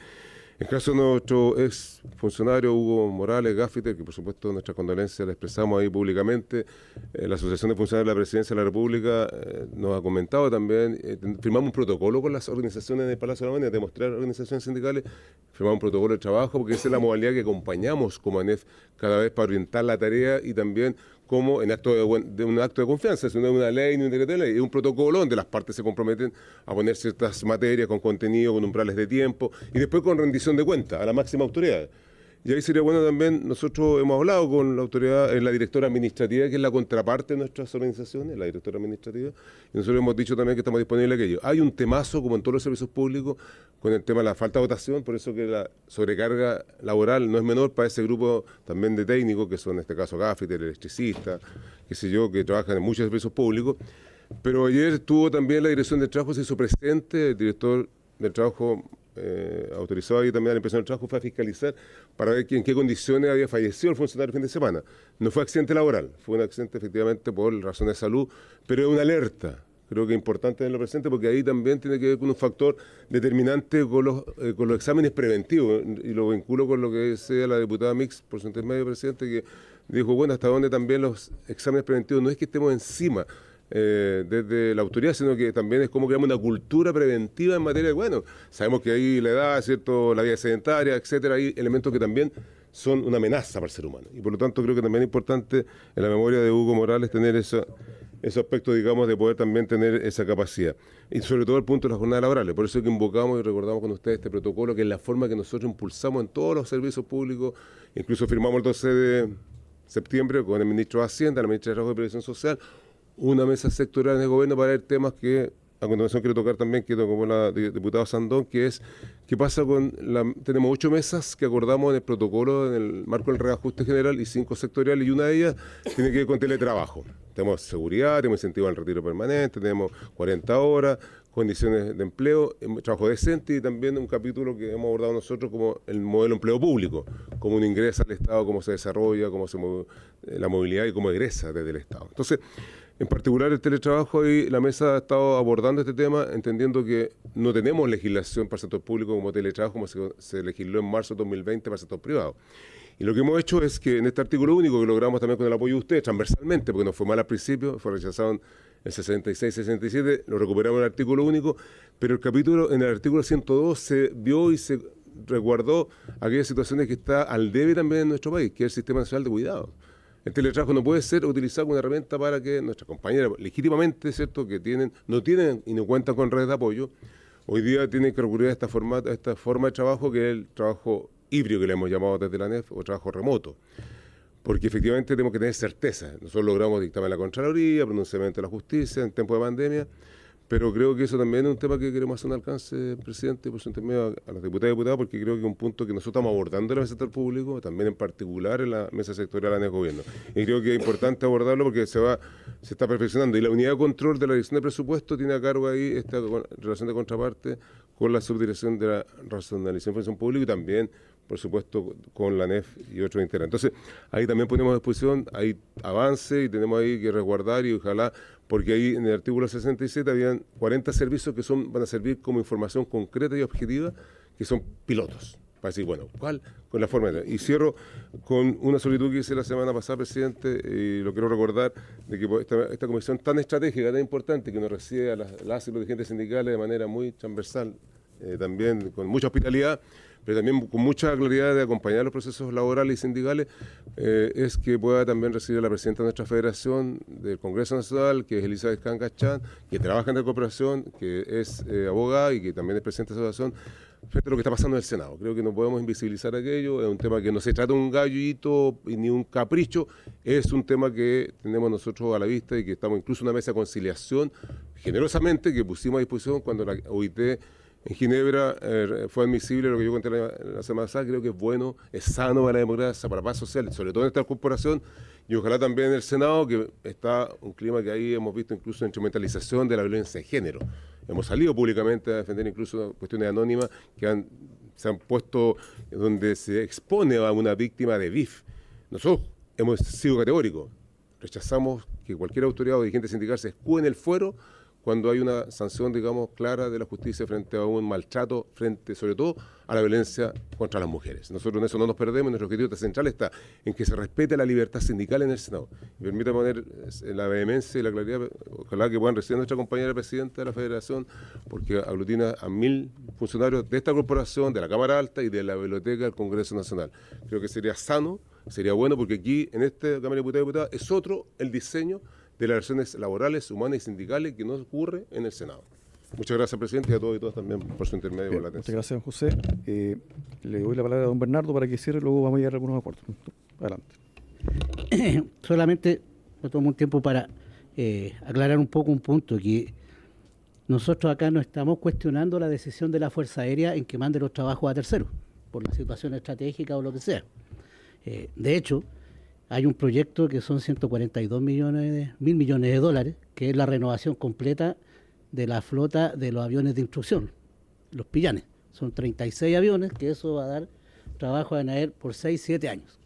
En caso de nuestro ex funcionario Hugo Morales Gaffiter, que por supuesto nuestra condolencia la expresamos ahí públicamente, la Asociación de Funcionarios de la Presidencia de la República nos ha comentado también, firmamos un protocolo con las organizaciones del Palacio de la Moneda, de mostrar organizaciones sindicales, firmamos un protocolo de trabajo, porque esa es la modalidad que acompañamos como ANEF cada vez para orientar la tarea y también como en un acto de confianza, si no es una ley ni un decreto de ley, es un protocolo donde las partes se comprometen a poner ciertas materias con contenido, con umbrales de tiempo y después con rendición de cuentas a la máxima autoridad. Y ahí sería bueno también, nosotros hemos hablado con la autoridad, la directora administrativa, que es la contraparte de nuestras organizaciones, la directora administrativa, y nosotros hemos dicho también que estamos disponibles a aquello. Hay un temazo, como en todos los servicios públicos, con el tema de la falta de votación, por eso que la sobrecarga laboral no es menor para ese grupo también de técnicos, que son en este caso gaffiter, electricistas, qué sé yo, que trabajan en muchos servicios públicos. Pero ayer estuvo también la Dirección del Trabajo, se hizo presente, el director del Trabajo autorizado ahí también a la Inspección del Trabajo, fue a fiscalizar para ver en qué condiciones había fallecido el funcionario el fin de semana. No fue accidente laboral, fue un accidente efectivamente por razones de salud, pero es una alerta. Creo que es importante tenerlo presente porque ahí también tiene que ver con un factor determinante con los exámenes preventivos, y lo vinculo con lo que decía la diputada Mix, por su intermedio, presidente, que dijo, bueno, hasta dónde también los exámenes preventivos no es que estemos encima desde la autoridad, sino que también es como creamos una cultura preventiva en materia de, bueno, sabemos que ahí la edad, ¿cierto?, la vida sedentaria, etcétera, hay elementos que también son una amenaza para el ser humano. Y por lo tanto creo que también es importante en la memoria de Hugo Morales tener ese aspecto, digamos, de poder también tener esa capacidad. Y sobre todo el punto de las jornadas laborales. Por eso es que invocamos y recordamos con ustedes este protocolo, que es la forma que nosotros impulsamos en todos los servicios públicos. Incluso firmamos el 12 de septiembre con el ministro de Hacienda, la ministra de Trabajo y Previsión Social, una mesa sectorial en el gobierno para ver temas que a continuación quiero tocar también, que tocó la diputada Sandón, que es qué pasa con tenemos 8 mesas que acordamos en el protocolo, en el marco del reajuste general, y 5 sectoriales, y una de ellas tiene que ver con teletrabajo. Tenemos seguridad, tenemos incentivo al retiro permanente, tenemos 40 horas, condiciones de empleo, trabajo decente, y también un capítulo que hemos abordado nosotros como el modelo de empleo público, cómo uno ingresa al Estado, cómo se desarrolla, cómo se la movilidad y cómo egresa desde el Estado. Entonces, en particular el teletrabajo, y la mesa ha estado abordando este tema, entendiendo que no tenemos legislación para el sector público como teletrabajo, como se legisló en marzo de 2020 para el sector privado. Y lo que hemos hecho es que en este artículo único, que logramos también con el apoyo de ustedes, transversalmente, porque nos fue mal al principio, fue rechazado en el 66-67, lo recuperamos en el artículo único, pero en el artículo 102 se vio y se resguardó aquellas situaciones que está al debe también en nuestro país, que es el Sistema Nacional de Cuidados. El teletrabajo no puede ser utilizado como una herramienta para que nuestras compañeras, legítimamente, ¿cierto?, que no tienen y no cuentan con redes de apoyo, hoy día tienen que recurrir a esta forma de trabajo, que es el trabajo híbrido, que le hemos llamado desde la ANEF, o trabajo remoto. Porque efectivamente tenemos que tener certeza. Nosotros logramos dictamen de la Contraloría, pronunciamiento de la justicia en tiempo de pandemia, pero creo que eso también es un tema que queremos hacer un alcance, presidente, por su intermedio a las diputadas y diputados, porque creo que es un punto que nosotros estamos abordando en el sector público, también en particular en la mesa sectorial de gobierno. Y creo que es importante abordarlo porque se está perfeccionando. Y la unidad de control de la dirección de presupuesto tiene a cargo ahí esta relación de contraparte con la subdirección de la racionalización de función pública, y también, por supuesto, con la ANEF y otros integrantes. Entonces, ahí también ponemos a disposición, hay avance y tenemos ahí que resguardar, y ojalá, porque ahí en el artículo 67 habían 40 servicios que van a servir como información concreta y objetiva, que son pilotos. Para decir, bueno, ¿cuál? Con la forma de... Y cierro con una solicitud que hice la semana pasada, presidente, y lo quiero recordar, de que esta comisión tan estratégica, tan importante, que nos recibe a las y los dirigentes sindicales de manera muy transversal, también con mucha hospitalidad, pero también con mucha claridad de acompañar los procesos laborales y sindicales, es que pueda también recibir a la presidenta de nuestra federación del Congreso Nacional, que es Elizabeth Cancachán, que trabaja en la cooperación, que es abogada y que también es presidenta de la asociación, frente a lo que está pasando en el Senado. Creo que no podemos invisibilizar aquello, es un tema que no se trata de un gallito ni un capricho, es un tema que tenemos nosotros a la vista, y que estamos incluso en una mesa de conciliación, generosamente, que pusimos a disposición cuando la OIT en Ginebra fue admisible lo que yo conté la semana pasada. Creo que es bueno, es sano para la democracia, para la paz social, sobre todo en esta corporación, y ojalá también en el Senado, que está un clima que ahí hemos visto incluso instrumentalización de la violencia de género. Hemos salido públicamente a defender incluso cuestiones anónimas que se han puesto donde se expone a una víctima de BIF. Nosotros hemos sido categóricos, rechazamos que cualquier autoridad o dirigente sindical se escude en el fuero cuando hay una sanción, digamos, clara de la justicia frente a un maltrato, frente sobre todo a la violencia contra las mujeres. Nosotros en eso no nos perdemos, nuestro objetivo central está en que se respete la libertad sindical en el Senado. Y permítame poner la vehemencia y la claridad, ojalá que puedan recibir a nuestra compañera presidenta de la Federación, porque aglutina a 1000 funcionarios de esta corporación, de la Cámara Alta y de la Biblioteca del Congreso Nacional. Creo que sería sano, sería bueno, porque aquí, en esta Cámara de Diputados y Diputadas, es otro el diseño de las relaciones laborales, humanas y sindicales que no ocurre en el Senado. Muchas gracias, presidente, y a todos y todas también por su intermedio. Bien, por la muchas gracias, José. Le doy la palabra a don Bernardo para que cierre, luego vamos a llegar a algunos acuerdos. Adelante. Solamente me tomo un tiempo para aclarar un poco un punto, que nosotros acá no estamos cuestionando la decisión de la Fuerza Aérea en que mande los trabajos a terceros, por la situación estratégica o lo que sea. De hecho, hay un proyecto que son 142 mil millones de dólares, que es la renovación completa de la flota de los aviones de instrucción, los pillanes. Son 36 aviones, que eso va a dar trabajo a ANAER por 6-7 años.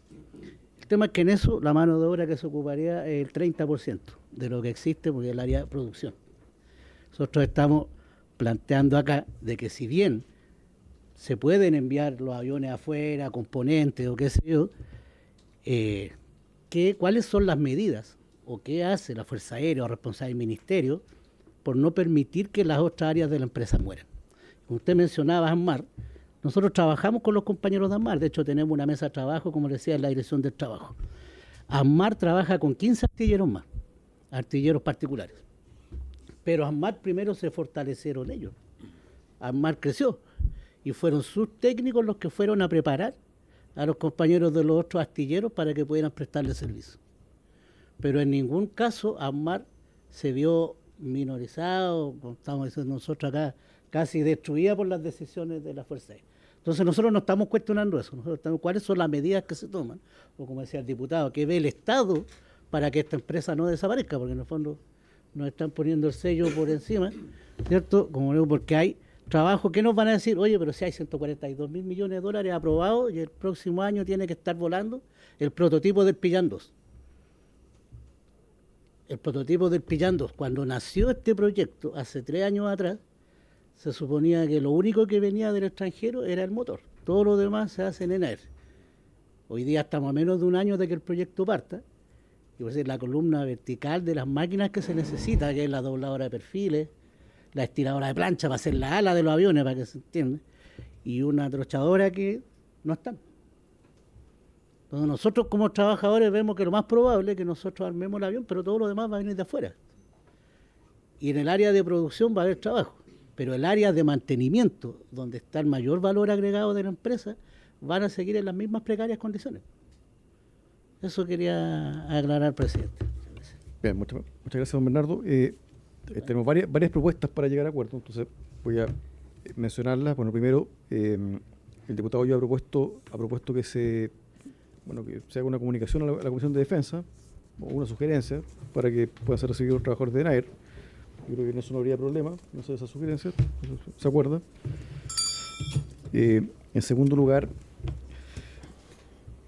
El tema es que en eso la mano de obra que se ocuparía es el 30% de lo que existe, porque es el área de producción. Nosotros estamos planteando acá de que si bien se pueden enviar los aviones afuera, componentes o qué sé yo, ¿cuáles son las medidas o qué hace la Fuerza Aérea o responsable del Ministerio por no permitir que las otras áreas de la empresa mueran? Usted mencionaba ANMAR. Nosotros trabajamos con los compañeros de ANMAR, de hecho tenemos una mesa de trabajo, como decía, en la dirección del trabajo. ANMAR trabaja con 15 artilleros más, artilleros particulares. Pero ANMAR primero se fortalecieron ellos. ANMAR creció y fueron sus técnicos los que fueron a preparar a los compañeros de los otros astilleros para que pudieran prestarle servicio. Pero en ningún caso ANMAR se vio minorizada, o como estamos diciendo nosotros acá, casi destruida por las decisiones de la Fuerza Aérea. Entonces nosotros no estamos cuestionando eso, nosotros estamos cuáles son las medidas que se toman, o como decía el diputado, que ve el Estado para que esta empresa no desaparezca, porque en el fondo nos están poniendo el sello por encima, ¿cierto? Como digo, porque hay trabajo que nos van a decir, oye, pero si hay 142 mil millones de dólares aprobados y el próximo año tiene que estar volando el prototipo del Pillán 2. El prototipo del Pillán 2, cuando nació este proyecto hace 3 años atrás, se suponía que lo único que venía del extranjero era el motor. Todo lo demás se hace en ENAER. Hoy día estamos a menos de un año de que el proyecto parta. Y por decir, la columna vertical de las máquinas que se necesita, que es la dobladora de perfiles, la estiradora de plancha para hacer la ala de los aviones, para que se entienda, y una trochadora que no están. Entonces nosotros como trabajadores vemos que lo más probable es que nosotros armemos el avión, pero todo lo demás va a venir de afuera. Y en el área de producción va a haber trabajo. Pero el área de mantenimiento, donde está el mayor valor agregado de la empresa, van a seguir en las mismas precarias condiciones. Eso quería aclarar, presidente. Bien, muchas gracias, don Bernardo. Tenemos varias propuestas para llegar a acuerdo, entonces voy a mencionarlas. Bueno, primero, el diputado yo ha propuesto que se haga una comunicación a la Comisión de Defensa, o una sugerencia, para que puedan ser recibidos los trabajadores de ENAER. Yo creo que en eso no habría problema, no sé, esa sugerencia, ¿se acuerda? En segundo lugar,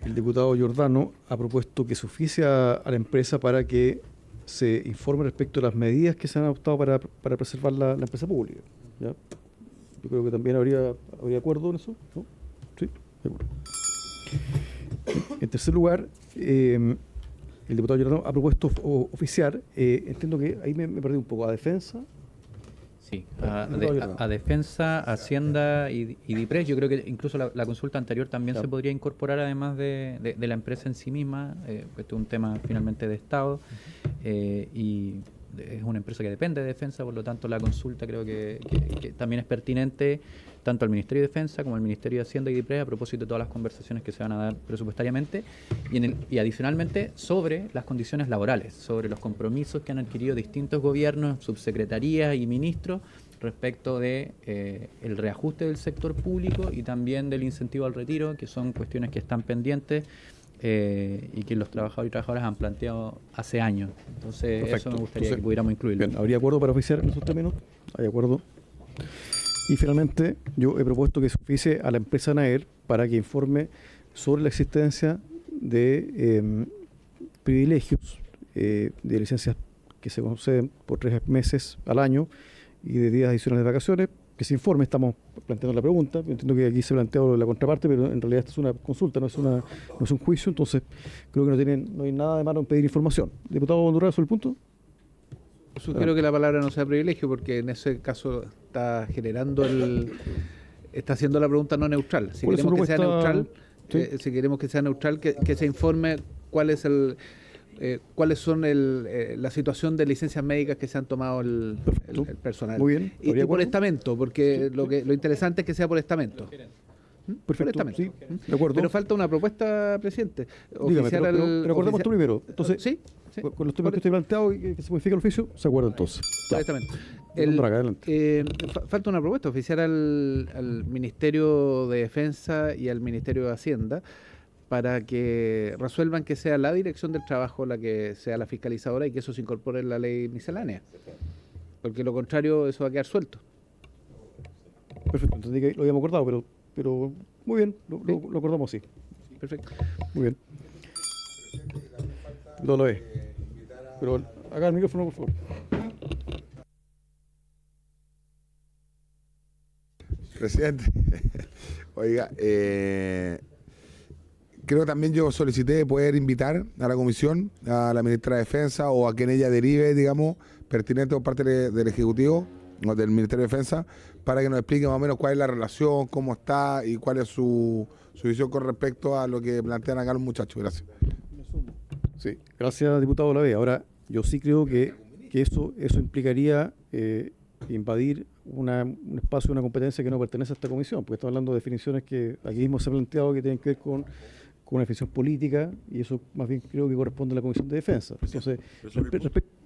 el diputado Giordano ha propuesto que se oficie a la empresa para que se informe respecto a las medidas que se han adoptado para preservar la empresa pública, ¿ya? Yo creo que también habría acuerdo en eso, ¿no? Sí, de acuerdo. En tercer lugar, el diputado Giordano ha propuesto oficiar, entiendo que ahí me perdí un poco, a Defensa. Sí, a Defensa, Hacienda y DIPRES. Yo creo que incluso la consulta anterior también se podría incorporar, además de la empresa en sí misma. Esto es un tema finalmente de Estado y es una empresa que depende de Defensa, por lo tanto la consulta creo que también es pertinente tanto al Ministerio de Defensa como al Ministerio de Hacienda y DIPRES a propósito de todas las conversaciones que se van a dar presupuestariamente y adicionalmente sobre las condiciones laborales, sobre los compromisos que han adquirido distintos gobiernos, subsecretarías y ministros respecto de el reajuste del sector público y también del incentivo al retiro, que son cuestiones que están pendientes y que los trabajadores y trabajadoras han planteado hace años. Entonces, perfecto. Eso me gustaría que pudiéramos incluirlo. Bien, ¿habría acuerdo para oficiar en esos términos? ¿Hay acuerdo? Y finalmente, yo he propuesto que se oficie a la empresa ENAER para que informe sobre la existencia de privilegios de licencias que se conceden por 3 meses al año y de días adicionales de vacaciones. Que se informe, estamos planteando la pregunta. Yo entiendo que aquí se plantea la contraparte, pero en realidad esta es una consulta, no es un juicio, entonces creo que no hay nada de malo en pedir información. Diputado Honduras, ¿sobre el punto? Sugiero que la palabra no sea privilegio, porque en ese caso está está haciendo la pregunta no neutral. Si queremos que sea neutral, que se informe cuáles son la situación de licencias médicas que se han tomado el personal. Muy bien. Y por estamento, porque lo interesante es que sea por estamento. Perfecto, sí, de acuerdo. Pero falta una propuesta, presidente. Dígame, pero acordemos tú primero. Entonces, sí. Con los temas que estoy planteado y que se modifica el oficio, ¿se acuerda entonces? Correctamente. Adelante. Falta una propuesta oficial al Ministerio de Defensa y al Ministerio de Hacienda para que resuelvan que sea la Dirección del Trabajo la que sea la fiscalizadora y que eso se incorpore en la ley miscelánea. Porque lo contrario, eso va a quedar suelto. Perfecto, entendí que lo habíamos acordado, pero muy bien, lo acordamos así. Perfecto. Muy bien. Lo es. Pero haga el micrófono, por favor. Presidente, oiga, creo que también yo solicité poder invitar a la comisión, a la ministra de Defensa o a quien ella derive, digamos, pertinente por parte del Ejecutivo o del Ministerio de Defensa, para que nos explique más o menos cuál es la relación, cómo está y cuál es su visión con respecto a lo que plantean acá los muchachos. Gracias. Sí, gracias, diputado Lavey. Ahora, yo sí creo que eso implicaría invadir un espacio, una competencia que no pertenece a esta comisión, porque estamos hablando de definiciones que aquí mismo se ha planteado que tienen que ver con con una definición política, y eso más bien creo que corresponde a la Comisión de Defensa. Entonces,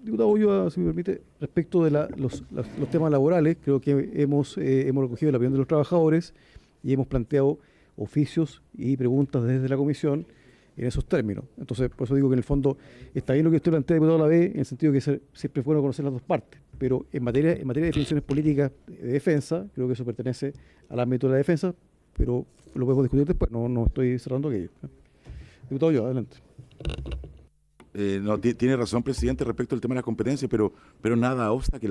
diputado Ulloa, si me permite, respecto de los temas laborales, creo que hemos recogido la opinión de los trabajadores y hemos planteado oficios y preguntas desde la Comisión en esos términos. Entonces, por eso digo que en el fondo está bien lo que usted plantea, diputado Lavé, en el sentido que siempre es bueno conocer las dos partes, pero en materia de definiciones políticas de defensa, creo que eso pertenece al ámbito de la defensa, pero lo podemos discutir después, no estoy cerrando aquello. Diputado Ulloa, adelante. No, tiene razón, presidente, respecto al tema de las competencias, pero nada obsta que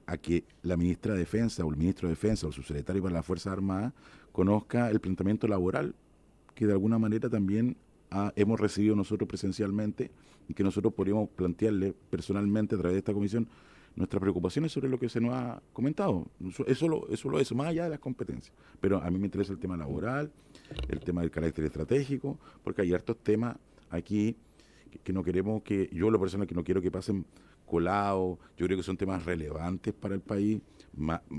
a que la ministra de Defensa o el ministro de Defensa o el subsecretario para las Fuerzas Armadas conozca el planteamiento laboral que de alguna manera también hemos recibido nosotros presencialmente y que nosotros podríamos plantearle personalmente a través de esta comisión nuestras preocupaciones sobre lo que se nos ha comentado. Eso, más allá de las competencias. Pero a mí me interesa el tema laboral, el tema del carácter estratégico, porque hay hartos temas aquí que no queremos yo lo personal que no quiero que pasen colados. Yo creo que son temas relevantes para el país.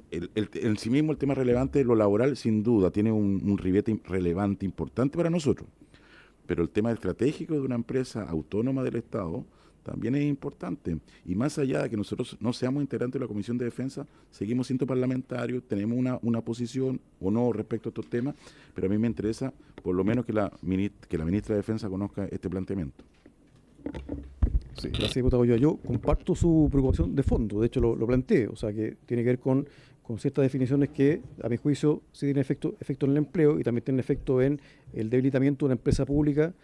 En sí mismo el tema relevante de lo laboral, sin duda, tiene un ribete relevante, importante para nosotros. Pero el tema estratégico de una empresa autónoma del Estado también es importante. Y más allá de que nosotros no seamos integrantes de la Comisión de Defensa, seguimos siendo parlamentarios, tenemos una posición o no respecto a estos temas, pero a mí me interesa por lo menos que la ministra de Defensa conozca este planteamiento. Sí, gracias, diputado Ulloa. Yo comparto su preocupación de fondo, de hecho lo planteé, o sea que tiene que ver con ciertas definiciones que, a mi juicio, sí tienen efecto en el empleo y también tienen efecto en el debilitamiento de una empresa pública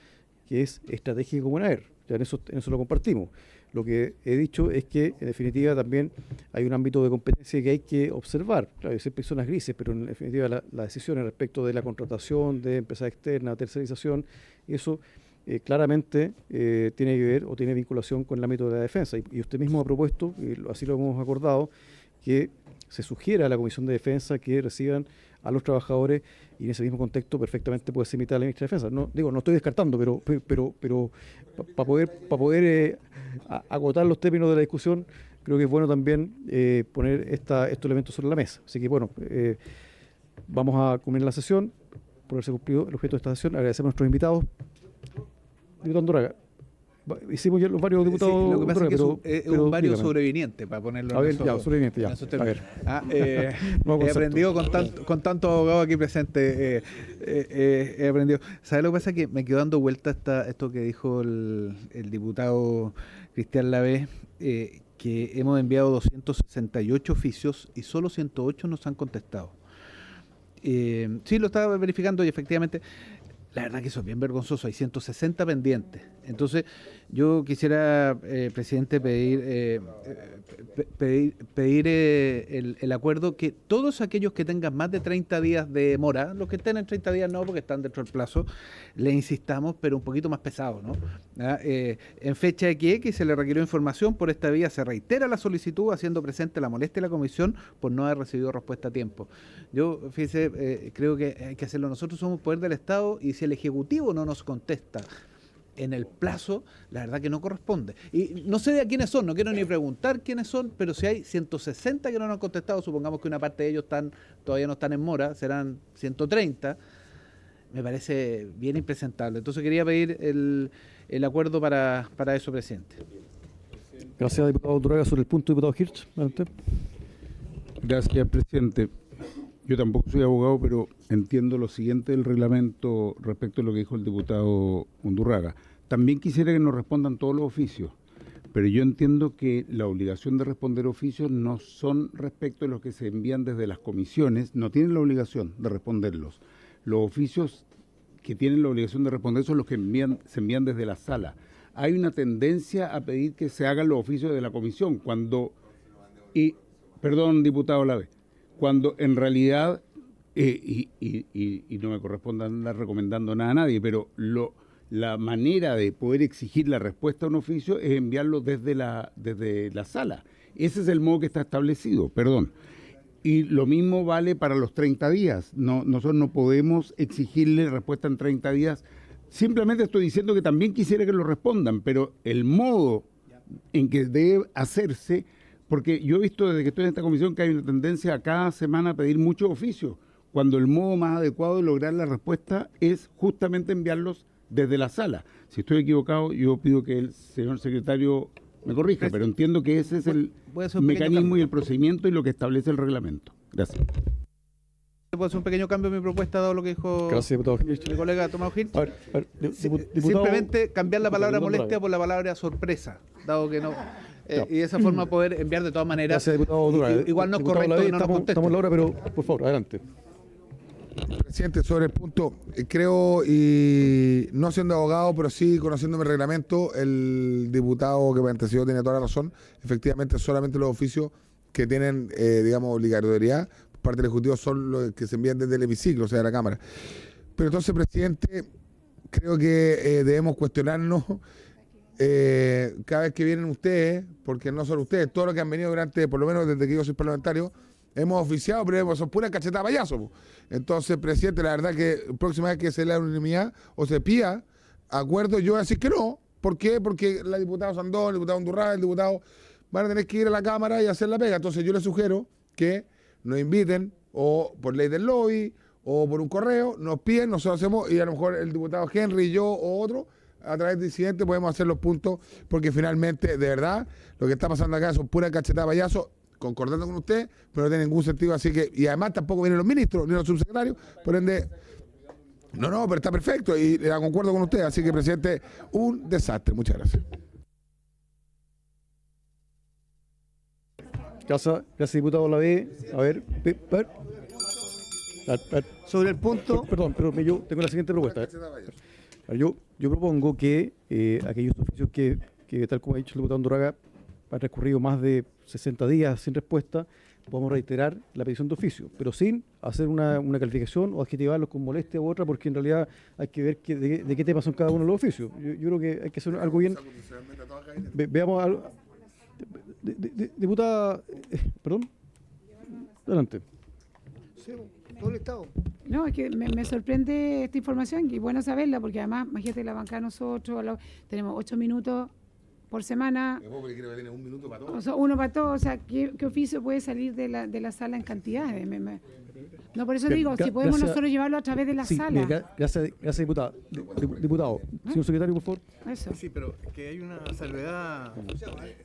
que es estratégica como ENAER. Ya en eso lo compartimos. Lo que he dicho es que, en definitiva, también hay un ámbito de competencia que hay que observar. Claro, siempre hay zonas grises, pero en definitiva las decisiones respecto de la contratación de empresas externas, tercerización, eso claramente tiene que ver o tiene vinculación con el ámbito de la defensa. Y usted mismo ha propuesto, y así lo hemos acordado, que se sugiera a la Comisión de Defensa que reciban a los trabajadores, y en ese mismo contexto perfectamente puede ser invitada a la ministra de Defensa. No estoy descartando, pero para poder agotar los términos de la discusión, creo que es bueno también poner estos elementos sobre la mesa. Así que bueno, vamos a culminar la sesión, por haberse cumplido el objeto de esta sesión. Agradecemos a nuestros invitados. Diputado Andorraga, hicimos ya los varios diputados. Sí, lo que pasa es que es un vario dígame. Sobreviniente, para ponerlo a ver, sobreviviente, ya. A ver. Nuevo He aprendido con tantos abogados aquí presentes. He aprendido. ¿Sabes lo que pasa? Que me quedó dando vuelta esto que dijo el diputado Cristian Lavé, que hemos enviado 268 oficios y solo 108 nos han contestado. Sí, lo estaba verificando y efectivamente, la verdad que eso es bien vergonzoso, hay 160 pendientes. Entonces, yo quisiera, presidente, pedir el acuerdo que todos aquellos que tengan más de 30 días de mora, los que estén en 30 días no, porque están dentro del plazo, le insistamos, pero un poquito más pesado, ¿no? En fecha de que se le requirió información, por esta vía se reitera la solicitud, haciendo presente la molestia de la comisión por no haber recibido respuesta a tiempo. Yo, fíjese, creo que hay que hacerlo. Nosotros somos poder del Estado y si el Ejecutivo no nos contesta en el plazo, la verdad que no corresponde. Y no sé de quiénes son, no quiero ni preguntar quiénes son, pero si hay 160 que no nos han contestado, supongamos que una parte de ellos todavía no están en mora, serán 130, me parece bien impresentable. Entonces quería pedir el acuerdo para eso, presidente. Gracias, diputado Andorraga. Sobre el punto, diputado Hirsch. Adelante. Gracias, presidente. Yo tampoco soy abogado, pero entiendo lo siguiente del reglamento respecto a lo que dijo el diputado Undurraga. También quisiera que nos respondan todos los oficios, pero yo entiendo que la obligación de responder oficios no son respecto de los que se envían desde las comisiones, no tienen la obligación de responderlos. Los oficios que tienen la obligación de responder son los que se envían desde la sala. Hay una tendencia a pedir que se hagan los oficios de la comisión, perdón, diputado Lavé, cuando en realidad, y no me corresponde andar recomendando nada a nadie, pero la manera de poder exigir la respuesta a un oficio es enviarlo desde la sala. Ese es el modo que está establecido, perdón. Y lo mismo vale para los 30 días. Nosotros no podemos exigirle respuesta en 30 días. Simplemente estoy diciendo que también quisiera que lo respondan, pero el modo en que debe hacerse, porque yo he visto desde que estoy en esta comisión que hay una tendencia a cada semana a pedir muchos oficios, cuando el modo más adecuado de lograr la respuesta es justamente enviarlos desde la sala. Si estoy equivocado, yo pido que el señor secretario me corrija, pero entiendo que ese es el Voy a hacer un pequeño mecanismo cambio. y el procedimiento y lo que establece el reglamento. Gracias. ¿Puedo hacer un pequeño cambio en mi propuesta, dado lo que dijo Gracias, diputado mi colega Tomás Gil? A ver, diputado, Simplemente cambiar la palabra diputado molestia Durán. por la palabra sorpresa, dado que no... y de esa forma poder enviar de todas maneras... Gracias, diputado Durán. Igual no es Diputado correcto Lavey, que no nos conteste. estamos en la hora, pero por favor, adelante. Presidente, sobre el punto, creo, y no siendo abogado, pero sí conociéndome el reglamento, el diputado que me antecedió tiene toda la razón. Efectivamente, solamente los oficios que tienen, digamos, obligatoriedad por parte del Ejecutivo son los que se envían desde el hemiciclo, o sea, de la Cámara. Pero entonces, presidente, creo que debemos cuestionarnos cada vez que vienen ustedes, porque no solo ustedes, todos los que han venido durante, por lo menos desde que yo soy parlamentario, hemos oficiado, pero son puras cachetadas payaso. Po. Entonces, presidente, la verdad que la próxima vez que se lea unanimidad o se pida acuerdo, yo voy a decir que no. ¿Por qué? Porque la diputada Sandón, el diputado Undurraga, el diputado van a tener que ir a la Cámara y hacer la pega. Entonces, yo les sugiero que nos inviten, o por ley del lobby, o por un correo, nos piden, nosotros hacemos, y a lo mejor el diputado Henry, yo o otro, a través del incidente podemos hacer los puntos, porque finalmente, de verdad, lo que está pasando acá son puras cachetadas payaso, concordando con usted, pero no tiene ningún sentido, así que, y además tampoco vienen los ministros, ni los subsecretarios, por ende, no, pero está perfecto, y la concuerdo con usted, así que, presidente, un desastre, muchas gracias. Gracias, diputado Lavey. A ver. Sobre el punto... Perdón, pero yo tengo la siguiente propuesta. Yo propongo que aquellos oficios que, tal como ha dicho el diputado Undurraga, han recurrido más de 60 días sin respuesta, podamos reiterar la petición de oficio, pero sin hacer una calificación o adjetivarlos con molestia u otra, porque en realidad hay que ver de qué tema son cada uno de los oficios. Yo creo que hay que hacer algo bien. Veamos algo. Diputada, perdón, adelante. Sí, todo el Estado. No, es que me sorprende esta información y bueno saberla, porque además, imagínate, la bancada nosotros tenemos 8 minutos por semana. Un minuto para todo. O sea, uno para todo. O sea, ¿qué oficio puede salir de la sala en cantidades? No, por eso digo, si podemos nosotros llevarlo a través de la sala. Gracias, diputada. Diputado, señor secretario, por favor. Eso. Sí, pero que hay una salvedad,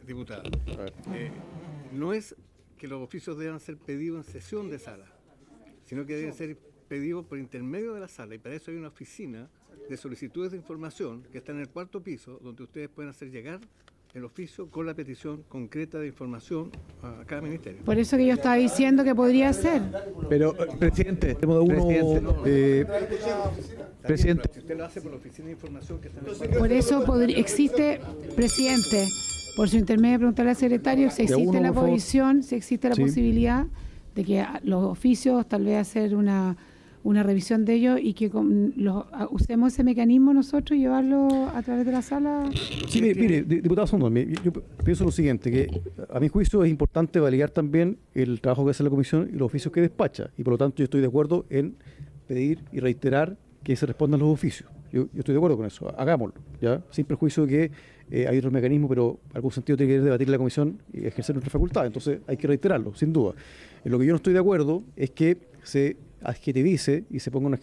diputada. No es que los oficios deban ser pedidos en sesión de sala, sino que deben ser pedidos por intermedio de la sala, y para eso hay una oficina de solicitudes de información que está en el 4º piso, donde ustedes pueden hacer llegar el oficio con la petición concreta de información a cada ministerio. Por eso que yo estaba diciendo que podría ser. Pero, presidente, presidente. Si usted lo hace por la oficina de información que está en el 4º Por eso existe, presidente, por su intermedio preguntarle al secretario si existe la posición, si existe la posibilidad de que los oficios tal vez hacer una revisión de ellos y que usemos ese mecanismo nosotros y llevarlo a través de la sala. Sí, mire, diputado Sondón, yo pienso lo siguiente, que a mi juicio es importante validar también el trabajo que hace la comisión y los oficios que despacha, y por lo tanto yo estoy de acuerdo en pedir y reiterar que se respondan los oficios. Yo estoy de acuerdo con eso, hagámoslo, ¿ya? Sin perjuicio de que hay otros mecanismos, pero algún sentido tiene que debatir la comisión y ejercer nuestra facultad, entonces hay que reiterarlo, sin duda. En lo que yo no estoy de acuerdo es que se adjetivice y se ponga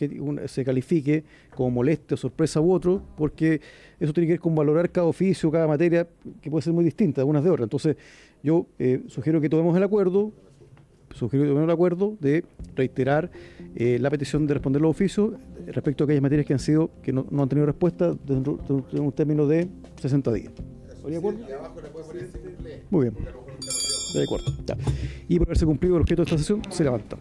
se califique como molestia, sorpresa u otro, porque eso tiene que ver con valorar cada oficio, cada materia, que puede ser muy distinta unas de otras. Entonces, yo sugiero que tomemos el acuerdo de reiterar la petición de responder los oficios respecto a aquellas materias que no han tenido respuesta dentro de un término de 60 días. ¿De acuerdo? Muy bien. De acuerdo. Ya. Y por haberse cumplido el objeto de esta sesión, se levanta.